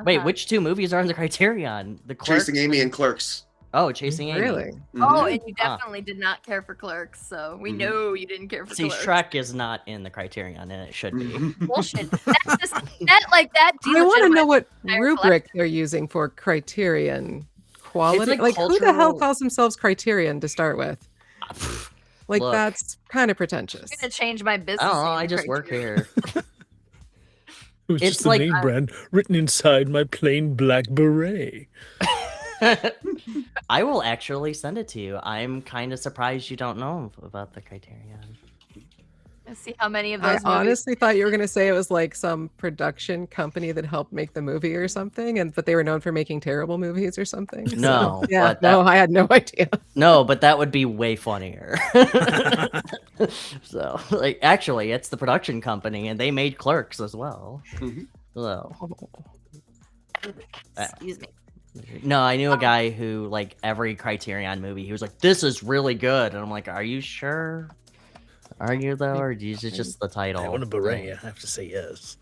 wait, Uh-huh. which 2 movies are in the Criterion? The Clerks? Chasing Amy and Clerks. Oh, Chasing Amy. Really? Mhm. Oh, and you Ah. definitely did not care for Clerks, so we Mhm. know you didn't care for See, Clerks. Shrek is not in the Criterion, and it should be. Mhm. Bullshit. That's just that I want to know what entire rubric they're using for Criterion quality. like Who the hell cultural- calls themselves Criterion to start with? Like Look. that's kind of pretentious. I'm gonna change my business. I don't know. name I just work Criterion. here. It was It's just the like- name brand written inside my plain black beret. I will actually send it to you. I'm kind of surprised you don't know about the Criterion. Let's see how many of I those movies. honestly thought you were going to say it was like some production company that helped make the movie or something, but they were known for making terrible movies or something. So, No, yeah, but that- no, I had no idea. No, but that would be way funnier. So, like, actually, it's the production company, and they made Clerks as well. Mhm. So, Excuse me. no, I knew a guy who, like, every Criterion movie, he was like, "This is really good," and I'm like, "Are you sure? Are you though, or is it just the title?" I want a beret. I have to say yes.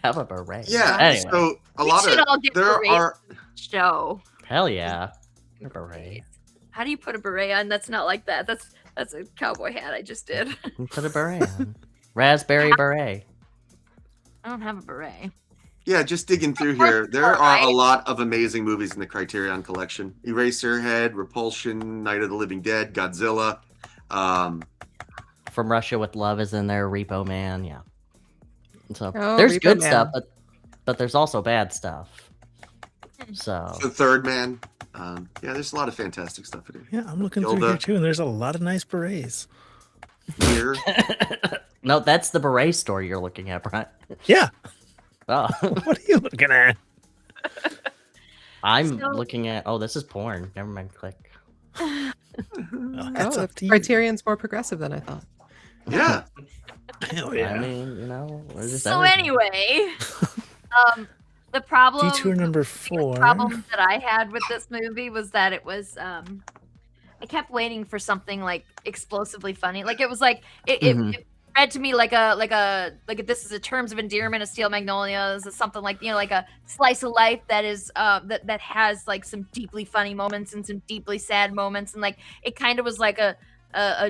Have a beret. Yeah. Anyway, So a We lot should all of get there berets. are Show. hell yeah, a beret. How do you put a beret on? That's not like that. That's a cowboy hat I just did. Put a beret on. Raspberry beret. I don't have a beret. Yeah, just digging through here, there are a lot of amazing movies in the Criterion collection. Eraserhead, Repulsion, Night of the Living Dead, Godzilla. From Russia with Love is in there. Repo Man, yeah. So Oh, there's Repo good Man. stuff, but there's also bad stuff. So The Third Man. Yeah, there's a lot of fantastic stuff in it. Yeah, I'm looking through Gilda. here too, and there's a lot of nice berets. Here, No, that's the beret store you're looking at, Brent. Yeah. Oh, What are you looking at? I'm So- looking at. Oh, this is porn. Never mind. Click. Oh, that's Oh, up to you. Criterion's more progressive than I thought. yeah. Hell yeah. I mean, you know, we're just So everything. anyway, the problem. Detour number The 4. problem that I had with this movie was that it was I kept waiting for something like explosively funny. Like it was like it read to me like this is a terms of endearment of Steel Magnolias, or something like, you know, like a slice of life that is that has like some deeply funny moments and some deeply sad moments, and like it kind of was like a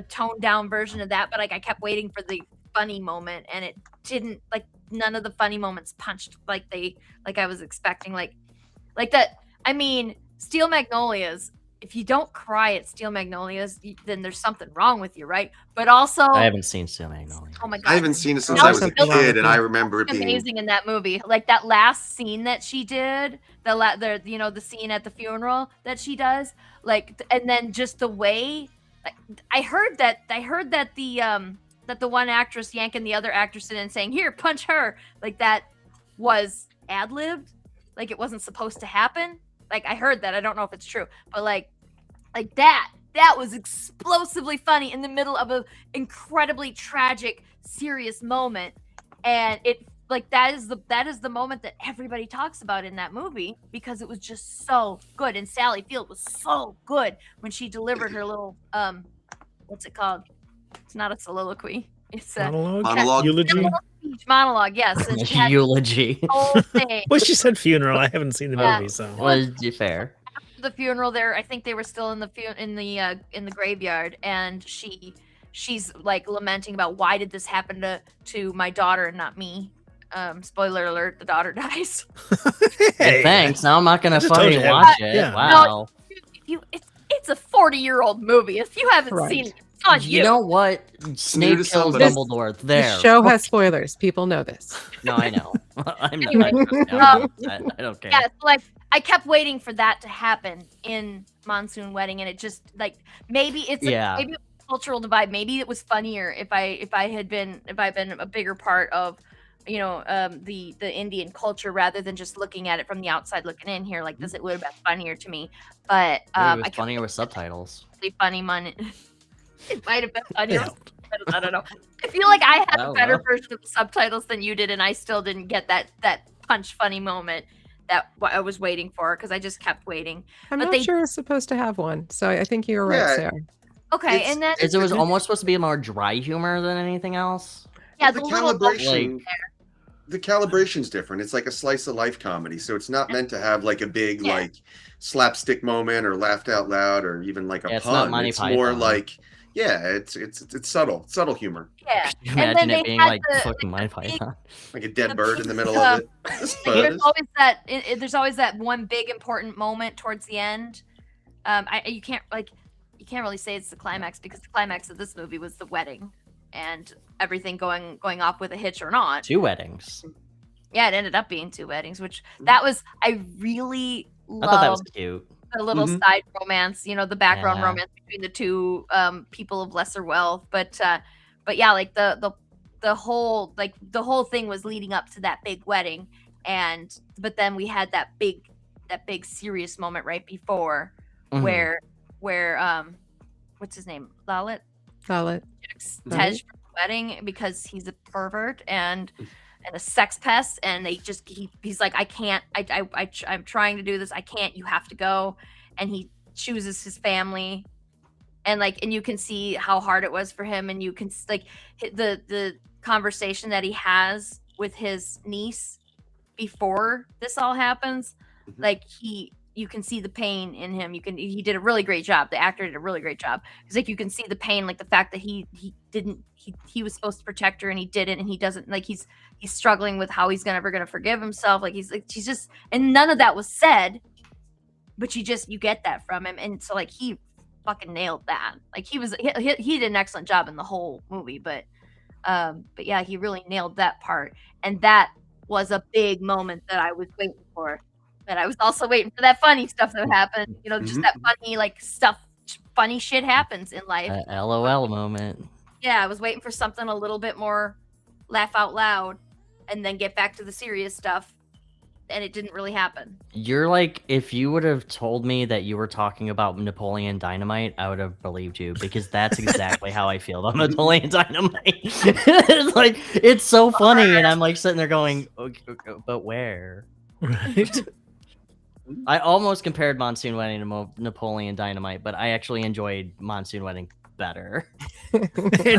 toned down version of that, but like I kept waiting for the funny moment, and it didn't. Like none of the funny moments punched like I was expecting. Like that. I mean, Steel Magnolias. If you don't cry at Steel Magnolias, then there's something wrong with you, right? But also, I haven't seen Steel Magnolia. oh my god, I haven't seen it since That I was was a something wrong kid, with and you. I remember it being amazing in that movie. Like that last scene that she did, the scene at the funeral that she does, like, and then just the way, like, I heard that the one actress yanking the other actress in and saying, "Here, punch her," like that was ad-libbed, like it wasn't supposed to happen. Like I heard that. I don't know if it's true, but like that was explosively funny in the middle of a incredibly tragic, serious moment, and it like that is the moment that everybody talks about in that movie because it was just so good. And Sally Field was so good when she delivered her little what's it called? It's not a soliloquy. It's a monologue. Eulogy. speech monologue. Yes, and she had Eulogy. the whole thing. Well, she said funeral. I haven't seen the Yeah. movie, so. Was fair? The funeral there, I think they were still in the graveyard, and she's like lamenting about why did this happen to my daughter and not me. Spoiler alert, the daughter dies. Hey, Thanks. Now I'm not gonna just told fucking you. watch it. Yeah. Wow. It's a 40-year-old movie. If you haven't Right. seen it, it's on You know what? Snape to kills somebody. Dumbledore. There. This show has spoilers. People know this. No, I know. I'm not. Anyway. I don't care. Yeah, so like I kept waiting for that to happen in Monsoon Wedding, and it just like maybe it's like, Yeah. maybe it was a cultural divide. Maybe it was funnier if I'd been a bigger part of, you know, the Indian culture rather than just looking at it from the outside looking in here. Like this, it would have been funnier to me. But Maybe it I was kept funnier with subtitles. really funny money. It might have been funnier. Yeah. I don't know. I feel like I had Oh, a better well. version of the subtitles than you did, and I still didn't get that punch funny moment that I was waiting for because I just kept waiting. I'm But not they- sure it's supposed to have one. So I think you're right, Yeah. Sarah. Okay, It's- and then It was almost supposed to be more dry humor than anything else. yeah, the the little calibration. Like- The calibration's different. It's like a slice of life comedy, so it's not meant to have like a big Yeah. like slapstick moment or laughed out loud or even like a Yeah, it's not pun. Monty It's more Python. like it's subtle humor, yeah. Can you And then imagine they it being had like the- fucking Monty Python? like a dead The bird in big, the middle of it. This bird There's is- always that one big important moment towards the end. You can't really say it's the climax because the climax of this movie was the wedding and everything going off with a hitch or not. 2 weddings. Yeah, it ended up being 2 weddings, which that was I really I thought that was loved cute. the little Mhm. side romance, you know, the background Yeah. romance between the two people of lesser wealth. But yeah, like the whole thing was leading up to that big wedding, but then we had that big serious moment right before Mhm. where what's his name, Lalit Lalit. rejects Tej for the wedding because he's a pervert and a sex pest, and he's like, I can't, I'm trying to do this, I can't, you have to go, and he chooses his family, and you can see how hard it was for him, and you can like the conversation that he has with his niece before this all happens, Mhm. like you can see the pain in him. He did a really great job. The actor did a really great job. It's like you can see the pain, like the fact that he was supposed to protect her and he didn't, and he doesn't, like he's struggling with how he's ever gonna forgive himself. Like he's just, and none of that was said, but you get that from him, and so like he fucking nailed that. Like he did an excellent job in the whole movie, but yeah, he really nailed that part, and that was a big moment that I was waiting for. But I was also waiting for that funny stuff that happened. You know, just that funny like stuff. Funny shit happens in life. LOL moment. Yeah, I was waiting for something a little bit more laugh out loud, and then get back to the serious stuff. And it didn't really happen. You're like, if you would have told me that you were talking about Napoleon Dynamite, I would have believed you, because that's exactly how I feel about Napoleon Dynamite. It's like, it's so funny, and I'm like sitting there going, okay, but where? Right. I almost compared Monsoon Wedding to Napoleon Dynamite, but I actually enjoyed Monsoon Wedding better. And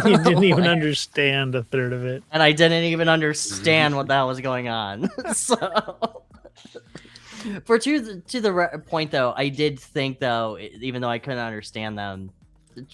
you didn't even understand a third of it. And I didn't even understand what the hell was going on. So, to the point though, I did think though, even though I couldn't understand them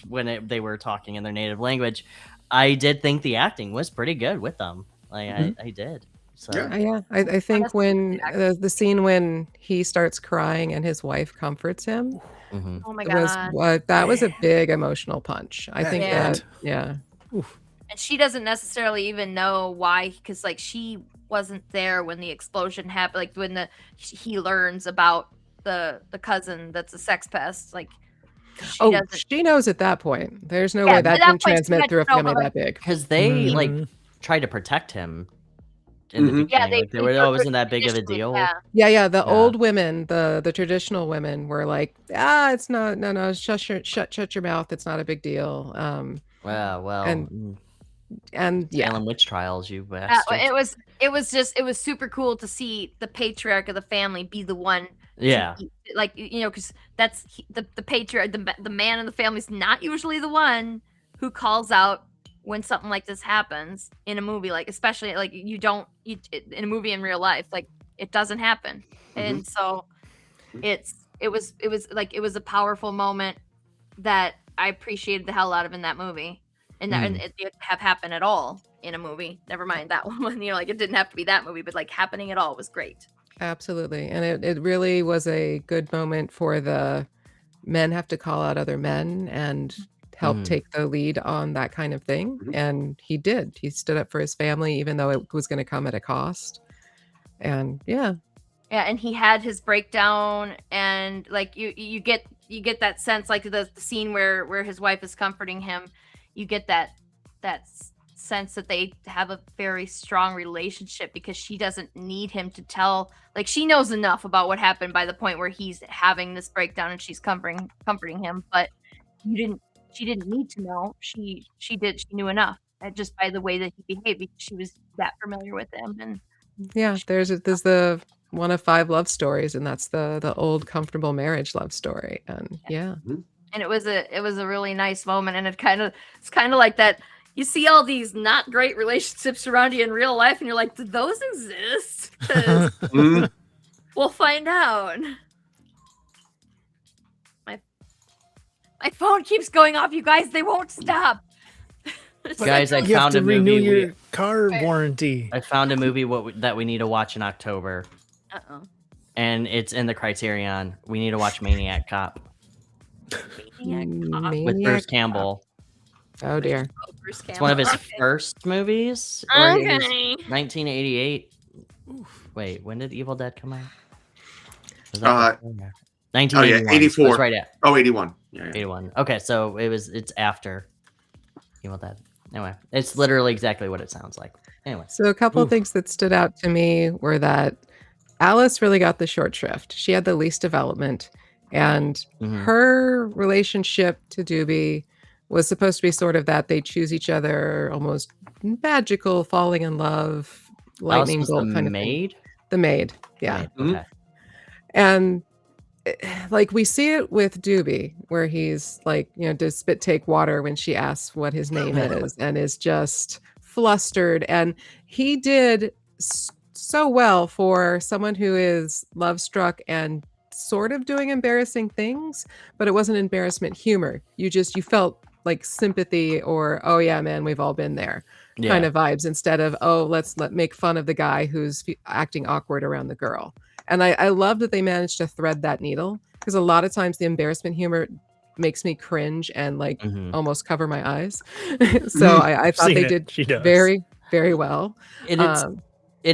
when they were talking in their native language, I did think the acting was pretty good with them. Like I did. So Yeah. I think when the scene when he starts crying and his wife comforts him Oh my was god. that was a big emotional punch. I think Yeah. that And she doesn't necessarily even know why, because like she wasn't there when the explosion happened. Like when he learns about the cousin that's a sex pest. Like she knows at that point. There's no Yeah, way at that that didn't point, she transmit had through a to know, family but, that big. because they like Mhm. tried to protect him in the beginning. Yeah, they like, they were, did oh, it wasn't that big of a traditionally, deal. Yeah. The old women, the traditional women were like, it's not, no, shut your mouth. It's not a big deal. Well, And yeah, Salem witch trials, you Yeah, bastards. it was super cool to see the patriarch of the family be the one. Yeah. Like, you know, because that's the patriarch, the man in the family is not usually the one who calls out when something like this happens in a movie, like especially like in a movie in real life, like it doesn't happen. And so it was a powerful moment that I appreciated the hell out of in that movie, and that and it didn't have happen at all in a movie. Never mind that one. You know, like it didn't have to be that movie, but like happening at all was great. absolutely. And it really was a good moment for the men have to call out other men and help take the lead on that kind of thing. And he did. He stood up for his family, even though it was going to come at a cost. And yeah, and he had his breakdown, and like you get that sense, like the scene where his wife is comforting him, you get that sense that they have a very strong relationship, because she doesn't need him to tell, like she knows enough about what happened by the point where he's having this breakdown and she's comforting him, but she didn't need to know. She knew enough, just by the way that he behaved, because she was that familiar with him. And yeah, there's the one of 5 love stories, and that's the old comfortable marriage love story. And yeah. And it was a really nice moment, and it's kind of like that. You see all these not great relationships around you in real life, and you're like, do those exist? 'Cause we'll find out. My phone keeps going off, you guys. They won't stop. Guys, I You have found to a renew movie. your car warranty. I found a movie that we need to watch in October, Uh-oh. and it's in the Criterion. We need to watch Maniac Cop with Bruce Campbell. Oh dear. Bruce It's one of his Okay. first movies. Or it was Okay. 1988. Wait, when did Evil Dead come out? Was that before or after? 1981. 84. That's right at 81. Yeah. 81. Okay, so it's after Evil Dead. Anyway, it's literally exactly what it sounds like. Anyway, So a couple of things that stood out to me were that Alice really got the short shrift. She had the least development, and her relationship to Doobie was supposed to be sort of that they choose each other, almost magical, falling in love, lightning Alice was bolt the kind of maid. thing. The maid, yeah. Okay. And like we see it with Doobie, where he's like, you know, does spit take water when she asks what his name is, and is just flustered. And he did so well for someone who is love struck and sort of doing embarrassing things, but it wasn't embarrassment humor. You felt like sympathy, or oh yeah, man, we've all been there kind of vibes, instead of let's make fun of the guy who's acting awkward around the girl. And I love that they managed to thread that needle, because a lot of times the embarrassment humor makes me cringe and like almost cover my eyes. So I thought they did She does. very, very well. It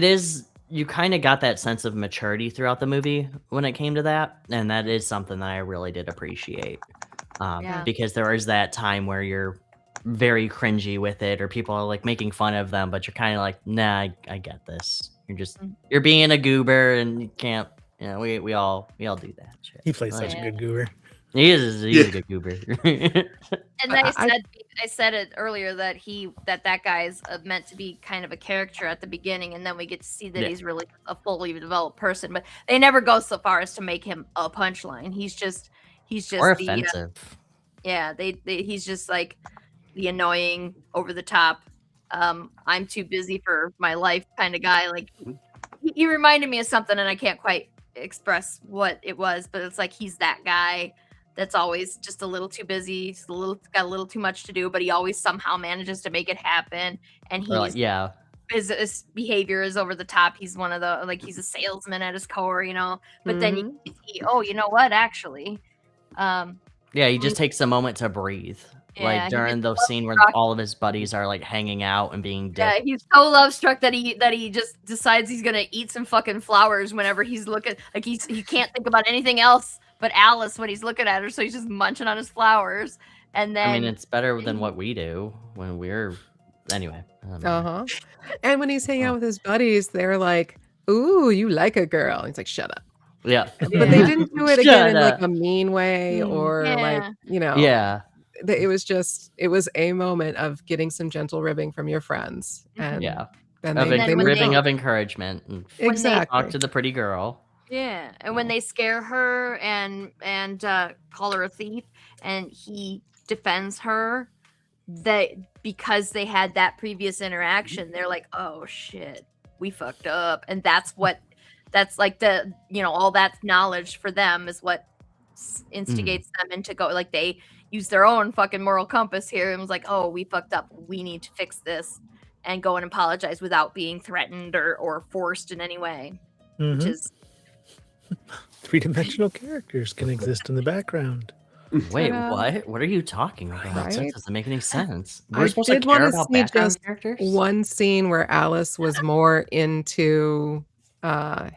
is you kind of got that sense of maturity throughout the movie when it came to that, and that is something that I really did appreciate. Yeah. Because there is that time where you're very cringy with it, or people are like making fun of them, but you're kind of like, nah, I get this. You're being a goober, and you can't. You know, we all do that shit. He plays such a good goober. He's a good goober. And I said it earlier that that guy's meant to be kind of a character at the beginning, and then we get to see that he's really a fully developed person. But they never go so far as to make him a punchline. He's just or the, offensive. He's just like the annoying, over the top, I'm too busy for my life kind of guy. Like he reminded me of something, and I can't quite express what it was, but it's like he's that guy that's always just a little too busy. He's got a little too much to do, but he always somehow manages to make it happen. And his behavior is over the top. He's one of the, like, he's a salesman at his core, you know. But then you see, oh, you know what? Actually, he just takes a moment to breathe. Like during the scene where all of his buddies are like hanging out and being Yeah, he's so love struck that he just decides he's gonna eat some fucking flowers whenever he's looking. Like he can't think about anything else but Alice when he's looking at her, so he's just munching on his flowers. And then I mean, it's better than what we do when we're anyway. And when he's hanging out with his buddies, they're like, "Ooh, you like a girl?" He's like, "Shut up." Yeah, but they didn't do it again in like a mean way or like, you know. Yeah. It was a moment of getting some gentle ribbing from your friends, and then ribbing of encouragement. And exactly. Talk to the pretty girl. Yeah, and when they scare her and call her a thief, and he defends her, because they had that previous interaction, they're like, oh shit, we fucked up, and that's like the, you know, all that knowledge for them is what instigates them into go, like they use their own fucking moral compass here and was like, oh, we fucked up, we need to fix this, and go and apologize without being threatened or forced in any way. Which is three-dimensional characters can exist in the background. Wait, what are you talking about? Right? That doesn't make any sense. I did want to see just one scene where Alice was more into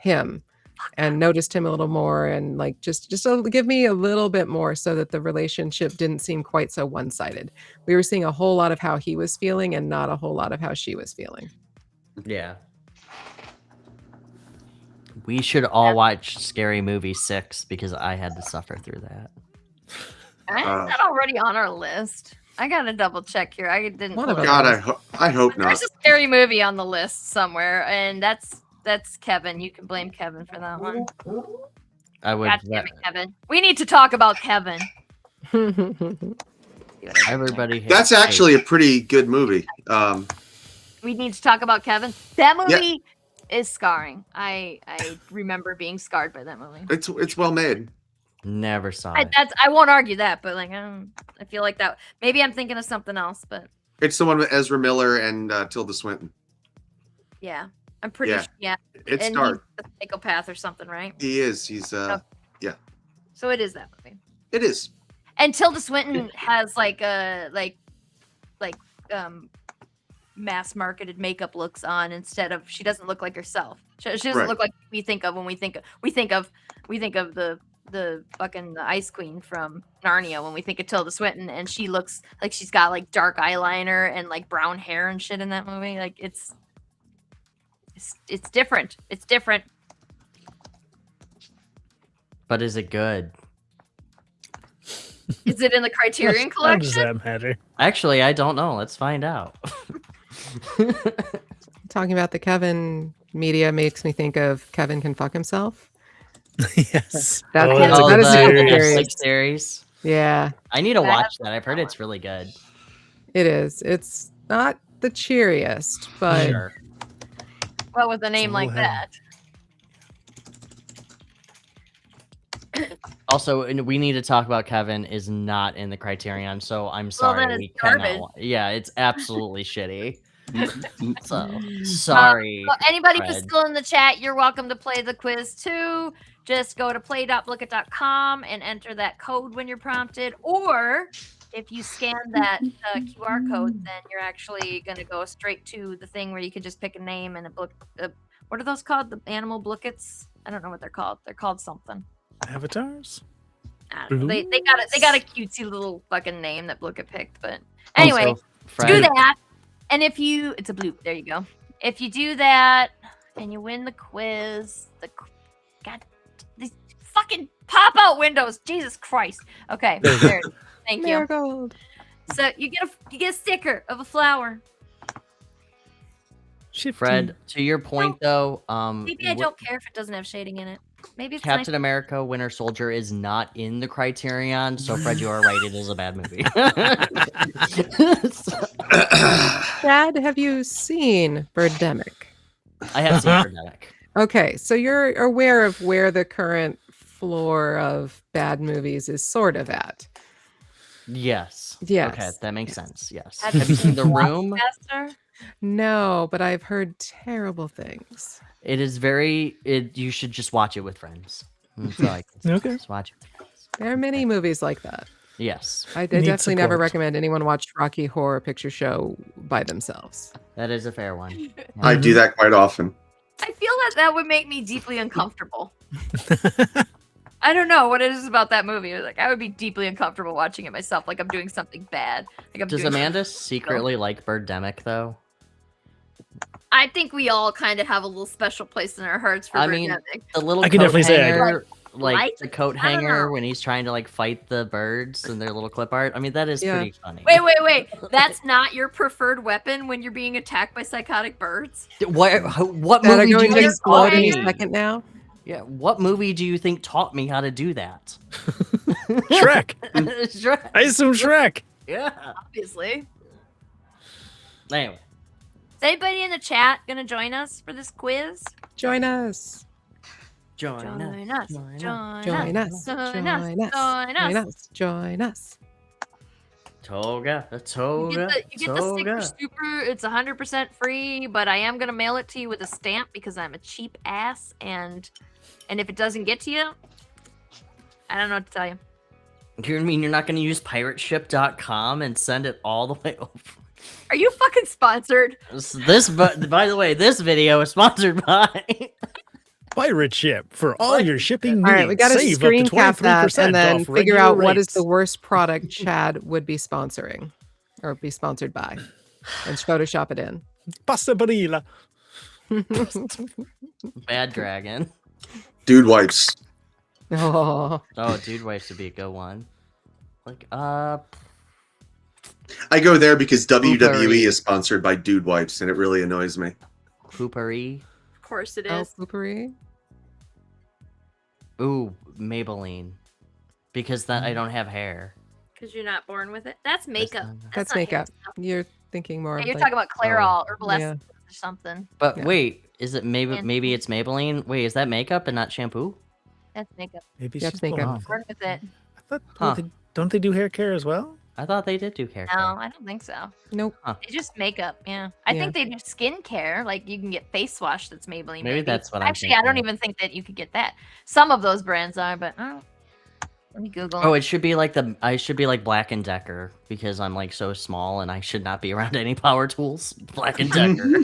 him and noticed him a little more, and like just give me a little bit more so that the relationship didn't seem quite so one-sided. We were seeing a whole lot of how he was feeling and not a whole lot of how she was feeling. Yeah. We should all watch Scary Movie 6 because I had to suffer through that. Is that already on our list? I gotta double check here. I didn't. God, I hope not. There's a scary movie on the list somewhere, and that's Kevin. You can blame Kevin for that one. I would. God damn it, Kevin. We need to talk about Kevin. Everybody. That's actually a pretty good movie. We need to talk about Kevin. That movie is scarring. I remember being scarred by that movie. It's well made. Never saw it. I won't argue that, but like I feel like that maybe I'm thinking of something else, but it's the one with Ezra Miller and Tilda Swinton. Yeah, I'm pretty sure. Yeah, it's and dark. He's a psychopath or something, right? He is. He's yeah. So it is that movie. It is. And Tilda Swinton has like mass marketed makeup looks on instead of, she doesn't look like herself. She doesn't look like we think of when we think of the fucking Ice Queen from Narnia when we think of Tilda Swinton, and she looks like she's got like dark eyeliner and like brown hair and shit in that movie. Like it's different. It's different. But is it good? Is it in the Criterion Collection? How does that matter? Actually, I don't know. Let's find out. Talking about the Kevin media makes me think of Kevin Can Fuck Himself. Yes. That is a Netflix series. Yeah. I need to watch that. I've heard it's really good. It is. It's not the cheeriest, but sure. Well, with a name like that. Also, we need to talk about Kevin is not in the Criterion, so I'm sorry. We cannot. Yeah, it's absolutely shitty. So sorry. Well, anybody who's still in the chat, you're welcome to play the quiz too. Just go to play.blicket.com and enter that code when you're prompted, or if you scan that QR code, then you're actually going to go straight to the thing where you can just pick a name and a what are those called? The animal blookets? I don't know what they're called. They're called something. Avatars. I don't know. They got a cutesy little fucking name that Blooket picked, but Also, anyway, Fred, do that. And if you, it's a bloop. There you go. If you do that and you win the quiz, God, these fucking pop out windows. Jesus Christ. Okay, there it is. Thank you. Marigold. So you get a sticker of a flower. Fred, to your point though, Maybe I don't care if it doesn't have shading in it. Maybe it's Captain nice. America: Winter Soldier is not in the Criterion, so Fred, you are right. It is a bad movie. Dad, have you seen Birdemic? I have seen Birdemic. Okay, so you're aware of where the current floor of bad movies is sort of at. Yes. Yes. Okay, that makes sense. Yes. Have Have you seen The Room? Faster? No, but I've heard terrible things. It is very. You should just watch it with friends. That's all I can say. Okay. Just watch it with friends. There are many movies like that. Yes, I Need definitely never support. recommend anyone watch Rocky Horror Picture Show by themselves. that is a fair one. I do that quite often. I feel that would make me deeply uncomfortable. I don't know what it is about that movie. Like I would be deeply uncomfortable watching it myself. Like I'm doing something bad. Like I'm Does doing Amanda secretly like Birdemic though? I think we all kind of have a little special place in our hearts for I mean, Birdemic. The little I can coat definitely say I hanger, Like, like the coat I don't hanger know. when he's trying to like fight the birds and their little clip art. I mean, that is Yeah. pretty funny. Wait. That's not your preferred weapon when you're being attacked by psychotic birds? What That are movie do going you to think explode taught any me? second now. Yeah, what movie do you think taught me how to do that? Shrek. Shrek. I assume Shrek. Yeah. Obviously. Anyway, Is anybody in the chat gonna join us for this quiz? Join us. join us. Join us. join us. Join us. Join us. Join us. Join Join us. us. Join us. Toga, You toga, get the sticker toga. super. It's 100% free, but I am gonna mail it to you with a stamp because I'm a cheap ass, and if it doesn't get to you, I don't know what to tell you. You mean you're not going to use pirateship.com and send it all the way over? Are you fucking sponsored? By the way, this video is sponsored by. Pirate Ship for all your shipping needs. All right, we got to Save screen up to cap that 23% and then off figure regular out what is rates. the worst product Chad would be sponsoring or be sponsored by and Photoshop it in. Pasta Barilla. Bad Dragon. Dude wipes. Oh, Oh, Dude Wipes would be a good one. Like, I go there because WWE Poopery. is sponsored by Dude Wipes, and it really annoys me. Poopery. Of course it oh, is. poopery. Ooh, Maybelline. Because that I don't have hair. Because you're not born with it. That's makeup. not- That's not hair makeup. stuff. You're thinking more Yeah, of you're like, talking about Clairol, Herbal yeah. Essence, or something. But Yeah. wait, is it maybe And- maybe it's Maybelline? Wait, is that makeup and not shampoo? That's makeup. Maybe Yep, she's makeup. born with it. Born with it. I thought, Huh. don't they do hair care as well? I thought they did do hair No, care. I don't think so. nope. They just makeup. Yeah, I Yeah. think they do skincare. Like you can get face wash that's Maybelline. Maybe that's what I'm Actually, I don't thinking. even think that you could get that. Some of those brands are, but let me Google. Oh, it should be like I should be like Black and Decker because I'm like so small and I should not be around any power tools. Black and Decker.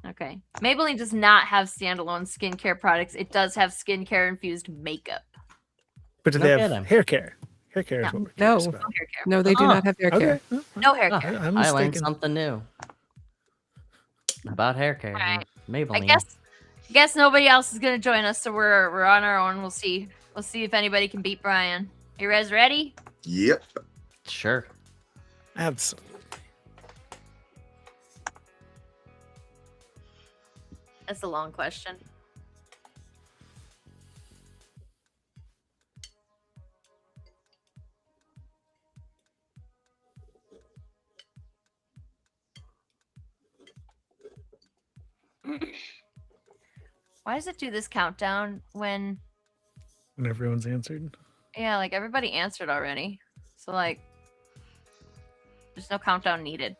Okay, Maybelline does not have standalone skincare products. It does have skincare infused makeup. But do No they have kidding. hair care? Hair care No. is what we're No. curious No about. hair care. No, they do Oh, not have hair care. Okay. No hair Oh, care. I'm I learned mistaken. something new about hair care. Alright. Maybelline. I guess nobody else is gonna join us, so we're on our own. We'll see. We'll see if anybody can beat Brian. You guys ready? Yep. Sure. Absolutely. That's a long question. Why does it do this countdown when, When everyone's answered. yeah, like everybody answered already? So, like, there's no countdown needed.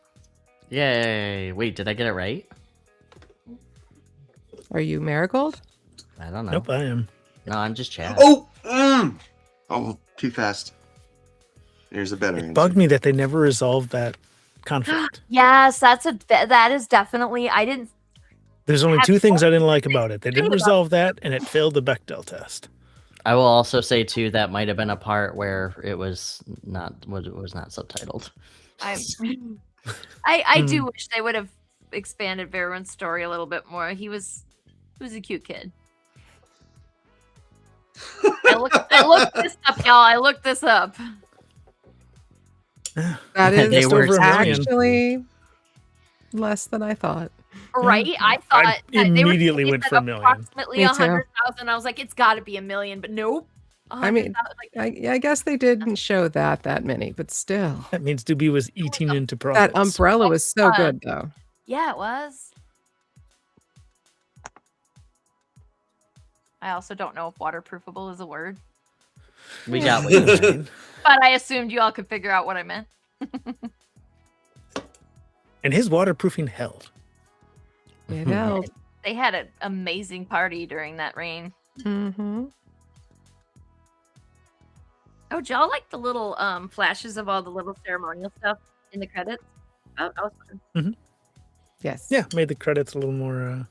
Yay! Wait, did I get it right? Are you Marigold? I don't know. Nope, I am. No, I'm just chatting. Oh, too fast. Here's a better It answer. bugged me that they never resolved that conflict. Yes, that is definitely. I didn't. There's only Have two you things I didn't like about it. They Think didn't about resolve that, and it failed the Bechdel test. I will also say too that might have been a part where it was not subtitled. I do wish they would have expanded Veruin's story a little bit more. He was a cute kid. I looked this up, y'all. I looked this up. That is They were over a million. actually less than I thought. Right? I thought I that they were immediately saying went that for a million. approximately Me too. 100,000. I was like, it's got to be a million, but nope. I mean, 100,000, I guess they didn't show that many, but still. That means Doobie was eating into That profits. umbrella was so good, though. yeah, it was. I also don't know if waterproofable is a word, We got what you meant. but I assumed you all could figure out what I meant. And his waterproofing held. It held. They had an amazing party during that rain. Mm-hmm. Oh, did y'all like the little flashes of all the little ceremonial stuff in the credits? Oh, that was fun. Yes. Yeah, made the credits a little more.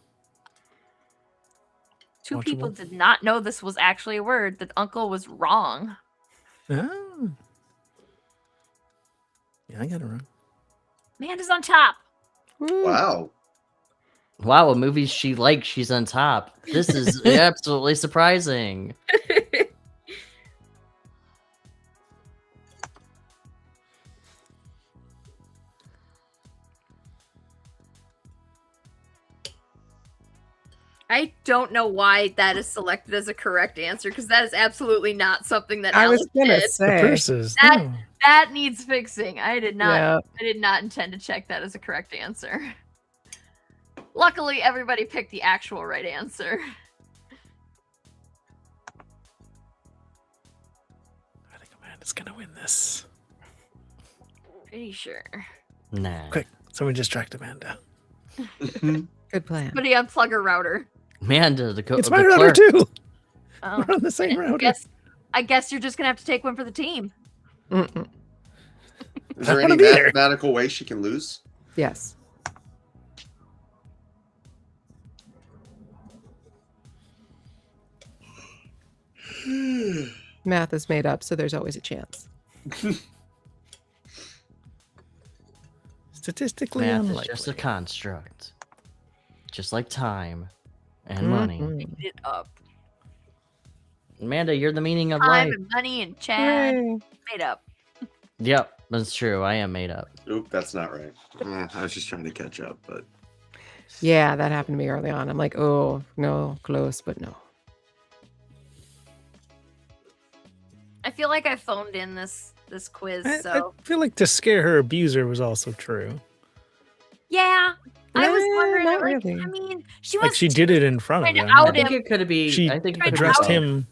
Two people Watchable. did not know this was actually a word. That uncle was wrong. Oh. Yeah, I got it wrong. Amanda's on top. Woo. Wow. Wow, a movie she likes, she's on top. This is absolutely surprising. I don't know why that is selected as a correct answer because that is absolutely not something that I Alice was gonna did. The say. purses. That- no. That needs fixing. I did not. Yeah. I did not intend to check that as a correct answer. Luckily, everybody picked the actual right answer. I think Amanda's gonna win this. Pretty sure. Nah. Quick, someone distract Amanda. Good plan. Somebody unplug her router. Amanda, It's the my router clerk. too. Oh, We're on the same router. I guess you're just gonna have to take one for the team. Mm-mm. Is there I any wanna be there. mathematical way she can lose? Yes. Math is made up, so there's always a chance. Statistically Math is unlikely. just a construct. Just like time and money. Mhm. It up. Amanda, you're the meaning of Time life. and money and Chad Hooray. made up. Yep, that's true. I am made up. Oop, that's not right. I was just trying to catch up, but Yeah, that happened to me early on. I'm like, oh, no, close, but no. I feel like I phoned in this quiz, I so feel like to scare her abuser was also true. yeah. I was Eh, wondering. not Like, really. I mean, she was Like she did it in front of trying to him. out I think him. it could be. She I think it tried could to be addressed out both. him.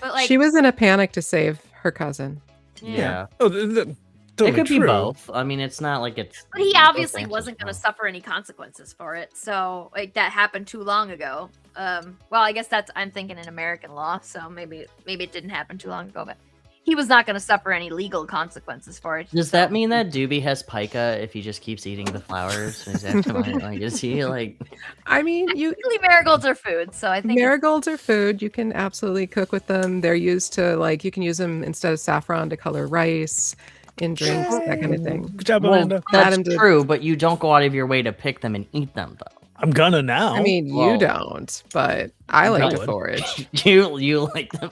But like, She was in a panic to save her cousin. Yeah. Oh, It totally could be true. both. I mean, it's not like it's. But he both obviously answers wasn't going to both. suffer any consequences for it. So like that happened too long ago. Well, I guess that's I'm thinking in American law. So maybe it didn't happen too long ago, but he was not going to suffer any legal consequences for it. Does that mean that Doobie has pica if he just keeps eating the flowers? Is that like, is he like? I mean, Technically, marigolds are food, so I think marigolds are food. You can absolutely cook with them. They're used to, like, you can use them instead of saffron to color rice in drinks, that kind of thing. Good job, Well, Amanda. that's Adam did. true, but you don't go out of your way to pick them and eat them, though. I'm gonna now. I mean, Well, you don't, but I like I to would. forage. You like them.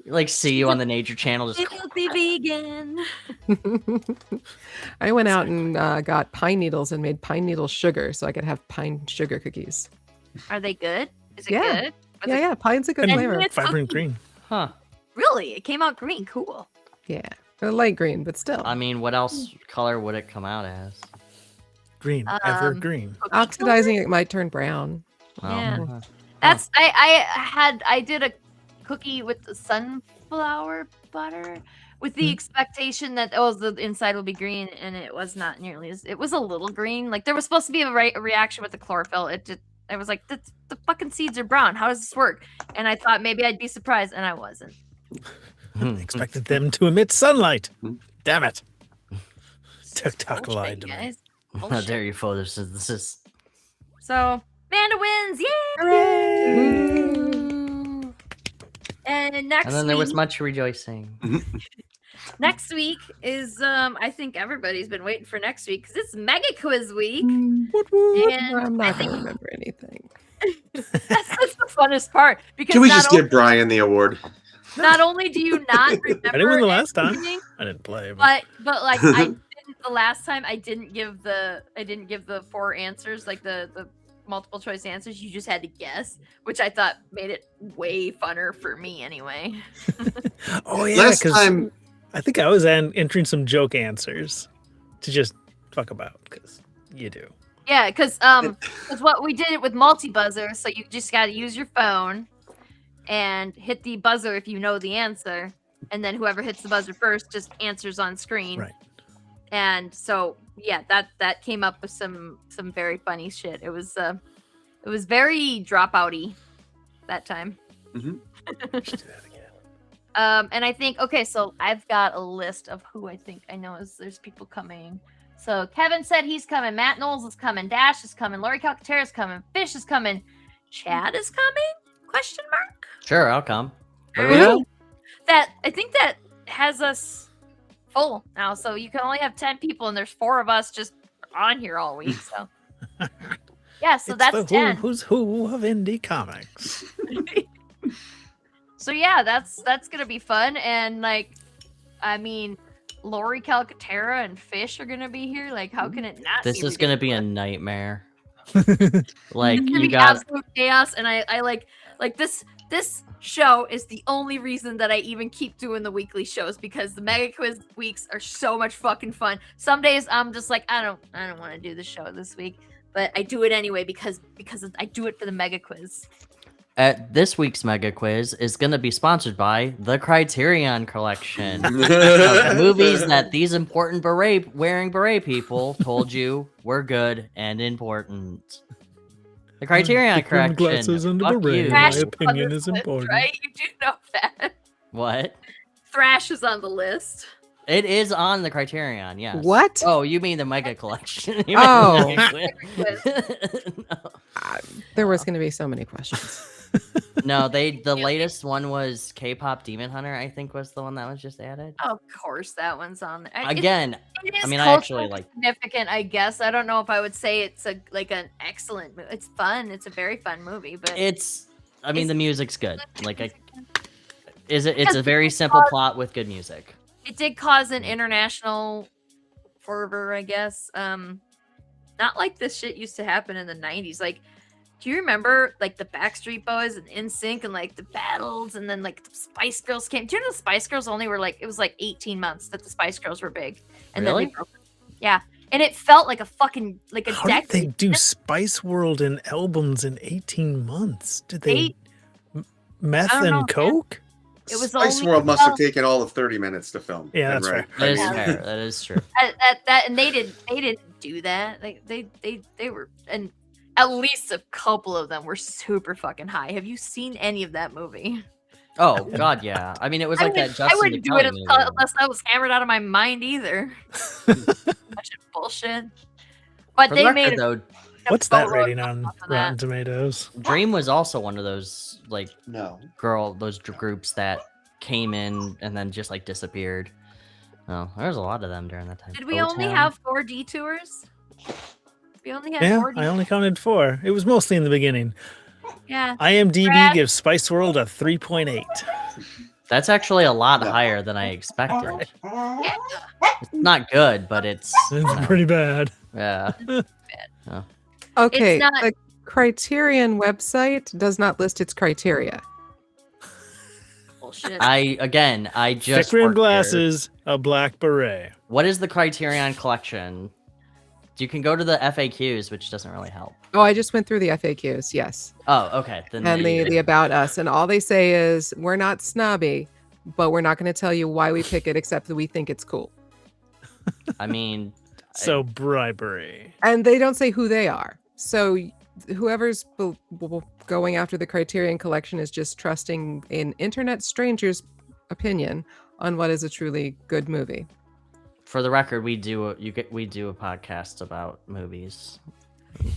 Like see you on the Nature Channel, just filthy vegan. I went out and got pine needles and made pine needle sugar so I could have pine sugar cookies. Are they good? Is it Yeah. good? Was Yeah, it- yeah, pine's a good And flavor. it's vibrant cookie. green. huh. Really? It came out green. Cool. Yeah, they're light green, but still. I mean, what else color would it come out as? Green. Um, Evergreen. Cookie Oxidizing it might turn brown. Yeah. huh. That's I did a cookie with the sunflower butter with the expectation that the inside will be green, and it was not nearly as. It was a little green. Like there was supposed to be a reaction with the chlorophyll. I was like, the fucking seeds are brown. How does this work? And I thought maybe I'd be surprised, and I wasn't. Expected them to emit sunlight. Damn it. TikTok Bullshit, lied to you me. guys. How Bullshit. dare you photosynthesis? So Amanda wins, yay! Hooray! And next And then there was week, much rejoicing. next week is I think everybody's been waiting for next week because it's Mega Quiz Week, Woot woot. and I'm I not think going to remember anything. that's the funnest part because Can we not just give Brian the award? not only do you not remember I didn't win the last time. anything, I didn't play, but but like I didn't the last time I didn't give the 4 answers, like the multiple choice answers. You just had to guess, which I thought made it way funner for me anyway. oh yeah, Last because time, I think I was entering some joke answers to just fuck about because you do. Yeah, because what we did it with multi buzzer, so you just got to use your phone and hit the buzzer if you know the answer, and then whoever hits the buzzer first just answers on screen. Right. And so yeah, that came up with some very funny shit. It was very dropouty that time. Should do that again. And I think so I've got a list of who I think I know there's people coming. So Kevin said he's coming. Matt Knowles is coming. Dash is coming. Lori Calcaterra is coming. Fish is coming. Chad is coming? Question mark. Sure, I'll come. What do we Alright. got? That I think that has us full now. So you can only have 10 people, and there's 4 of us just on here all week. So yeah, so It's that's the 10. who's who of indie comics. So yeah, that's gonna be fun. And like, I mean, Lori Calcaterra and Fish are gonna be here. Like, how can it not? This be is gonna be a ridiculous? nightmare. Like It's gonna you be got absolute chaos, and I like this show is the only reason that I even keep doing the weekly shows, because the Mega Quiz weeks are so much fucking fun. Some days I'm just like, I don't want to do the show this week, but I do it anyway because I do it for the Mega Quiz. this week's Mega Quiz is gonna be sponsored by the Criterion Collection. Of movies that these important wearing beret people told you were good and important. The Criterion Thick rimmed Collection. glasses and a Fuck beret. you. Thrash My is on opinion this is list, important. right? You do know that. What? Thrash is on the list. It is on the Criterion, yes. What? Oh, you mean the Mega Collection? You mean Oh. the Mega Quiz. There was going to be so many questions. No, the latest one was K-pop Demon Hunter, I think was the one that was just added. Of course, that one's on there. Again, It is I mean, I culturally actually like- significant, I guess. I don't know if I would say it's an excellent movie. It's fun. It's a very fun movie, but I mean, It's- the music's good. It's a very simple plot with good music. it did cause an international fervor, I guess. Not like this shit used to happen in the 90s. Like, do you remember like the Backstreet Boys and NSYNC and like the battles, and then like the Spice Girls came? Do you know the Spice Girls only were like, it was like 18 months that the Spice Girls were big, and then Really? they broke. Yeah, and it felt like a fucking like a How did they decade. do Spice World and albums in 18 months? Did they Eight- meth I don't and know, man. coke? It was Spice only World must have well, taken all of 30 minutes to film. Yeah, And that's fair. That is Yeah. fair. That is true. that and they didn't do that. Like they were, and at least a couple of them were super fucking high. Have you seen any of that movie? Oh God, yeah. I mean, it was like that Justin I wouldn't do it DeKelly movie. unless I was hammered out of my mind either. Bunch of bullshit. But For they the made record, it. though, What's that boatload rating on off of Rotten that. Tomatoes? Dream was also one of those like No. groups that came in and then just like disappeared. Oh, there was a lot of them during that time. Did we only O-Town. have 4 detours? We only had Yeah, 4 I detours. only counted 4. It was mostly in the beginning. Yeah. IMDb Brad- gives Spice World a 3.8. That's actually a lot No. higher than I expected. It's not good, but it's It's pretty bad. yeah. Okay, not- the Criterion website does not list its criteria. Bullshit. I just Thick rimmed worked here. glasses, a black beret. What is the Criterion Collection? You can go to the FAQs, which doesn't really help. Oh, I just went through the FAQs, yes. Oh, okay. Then And there you the go. about us. And all they say is, we're not snobby, but we're not going to tell you why we pick it, except that we think it's cool. I mean, So bribery. And they don't say who they are. So whoever's going after the Criterion Collection is just trusting an internet stranger's opinion on what is a truly good movie. For the record, we do a podcast about movies.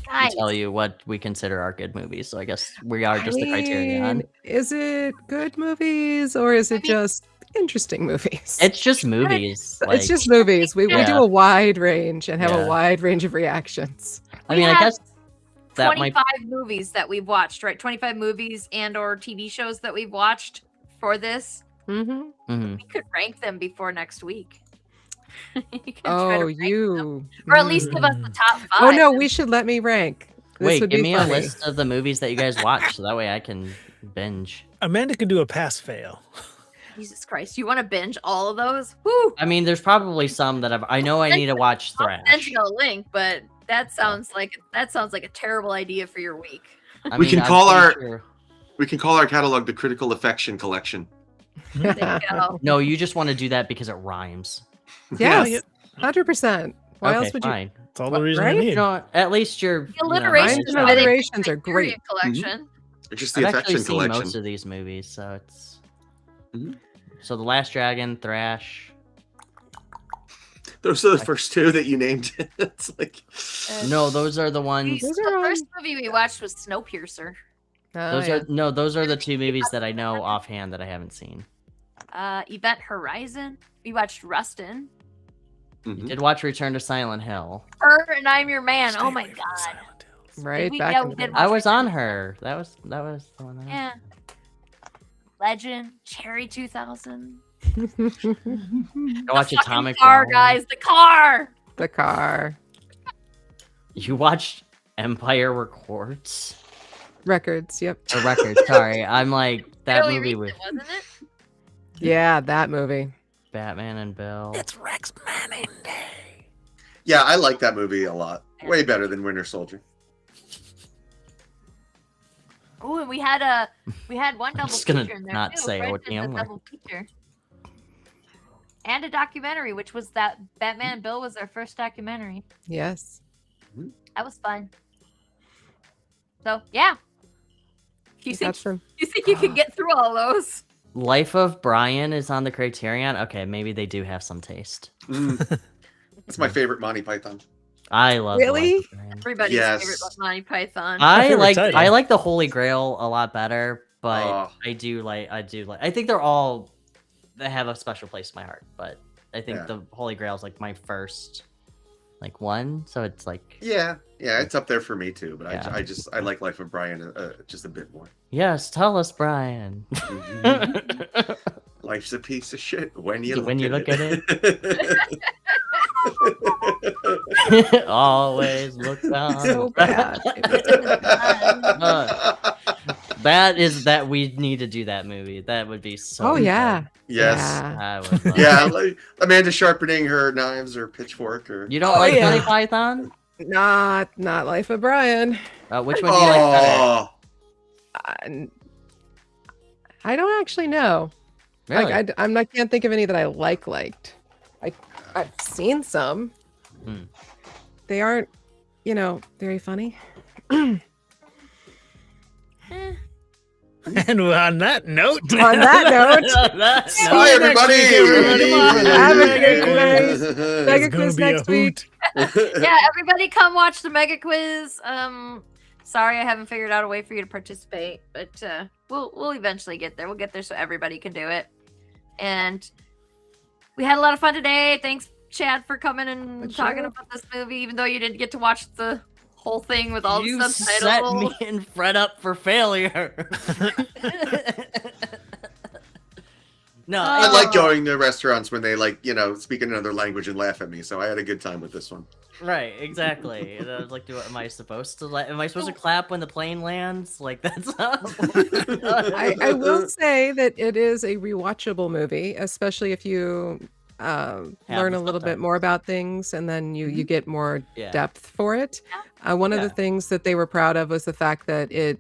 Nice. We tell you what we consider are good movies. So I guess we are just the criterion. Is it good movies or is it just interesting movies? It's just movies. It's just movies. We do Yeah. a wide range and have Yeah. a wide range of reactions. I mean, I guess that 25 movies that we've watched, right? 25 movies and or TV shows that we've watched for this. Mm-hmm. We could rank them before next week. You can try to Oh, rank them. you. Or at least give us the top 5. Oh, no, we should let me rank. This Wait, would give be me funny. a list of the movies that you guys watch, so that way I can binge. Amanda could do a pass-fail. Jesus Christ, you want to binge all of those? Woo! I mean, there's probably some that I know I need to watch I'll Thrash. send you a link, but that sounds like a terrible idea for your week. I We mean, can I'm call pretty our- sure- We can call our catalog the Critical Affection Collection. There you go. No, you just want to do that because it rhymes. Yes, 100%. Why okay, else would fine. That's all the What, reason right? I need. You know, at least you're. The alliterations, Mine are and the alliterations are great. Criterion Collection. It's just I've the actually Affection seen Collection. most of these movies, so it's. Mhm. So The Last Dragon, Thrash. Those are the first two that you named. It's like No, those are the ones. Those The are first movie we watched was Snowpiercer. Those yeah. are no, those are the two movies that I know offhand that I haven't seen. Event Horizon. We watched Rustin. You Mhm. did watch Return to Silent Hill. Her and I'm Your Man. Stay Oh my away from god. Silent Hills. Right we- back yeah, in we the did day. watch I was on her. That was the one. Yeah. Legend. Cherry 2000. Go watch Fucking Atomic car, Blonde. guys. The car. The car. You watched Empire Records Records, yep. or Records? Sorry, I'm like that Fairly movie with recent, wasn't it? Yeah, that movie. Batman and Bill. It's Rex Manning Day. Yeah, I like that movie a lot. Way better than Winter Soldier. Oh, and we had one double just gonna feature in there not too. say Fred what did the name we're- double feature. And a documentary, which was that Batman and Bill was their first documentary. Yes. That was fun. So yeah. You think That's from you can get through all those? Life of Brian is on the Criterion. Okay, maybe they do have some taste. That's my favorite Monty Python. I love the Life Really? of Brian. Everybody's Yes. favorite Monty Python. I favorite like title. I like the Holy Grail a lot better, but Oh. I do like I think they're all they have a special place in my heart, but I think Yeah. the Holy Grail is like my first like one, so it's like Yeah, it's up there for me too. But Yeah. I like Life of Brian just a bit more. yes, tell us, Brian. Life's a piece of shit when you When you look at it. Always look down. so bad. That is that we need to do that movie. That would be so. Oh yeah. good. Yes. Yeah. I would love Yeah, it. like Amanda sharpening her knives or pitchfork or. You don't Oh, like yeah. Monty Python? Not Life of Brian. Which one do you like better? Oh, I don't actually know. Really? Like I can't think of any that I liked. I've seen some. Hmm. They aren't, very funny. And on that note, On that note, That- See Bye, you next everybody. week, everybody. Have a good quiz. It's Mega gonna quiz be a next week. hoot. Yeah, everybody come watch the mega quiz. Sorry I haven't figured out a way for you to participate, but we'll eventually get there. We'll get there so everybody can do it. And we had a lot of fun today. Thanks, Chad, for coming and Good talking show. about this movie, even though you didn't get to watch the whole thing with all you the set subtitles. me and Fred up for failure. No, I Oh. like going to restaurants when they speak another language and laugh at me. So I had a good time with this one. right, exactly. And I was like, am I supposed to? Am I supposed to clap when the plane lands? Like that's. I will say that it is a rewatchable movie, especially if you learn the a little bit subtitles. more about things and then you get more Yeah. depth for it. One of the Yeah. things that they were proud of was the fact that it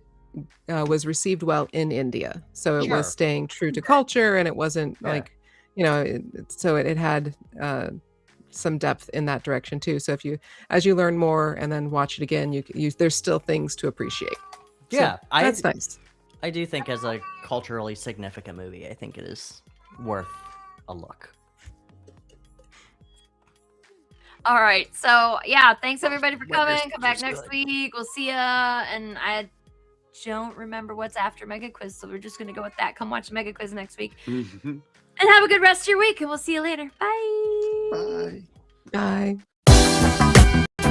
was received well in India. So it Sure. was staying true to culture and it wasn't Yeah. like, so it had some depth in that direction too. So as you learn more and then watch it again, there's still things to appreciate. So Yeah, that's nice. I do think as a culturally significant movie, I think it is worth a look. All right. So yeah, thanks everybody for coming. Winter's Come back just next good. week. We'll see ya. And I don't remember what's after Mega Quiz, so we're just gonna go with that. Come watch Mega Quiz next week. Mhm. And have a good rest of your week, and we'll see you later. Bye. Bye. Bye.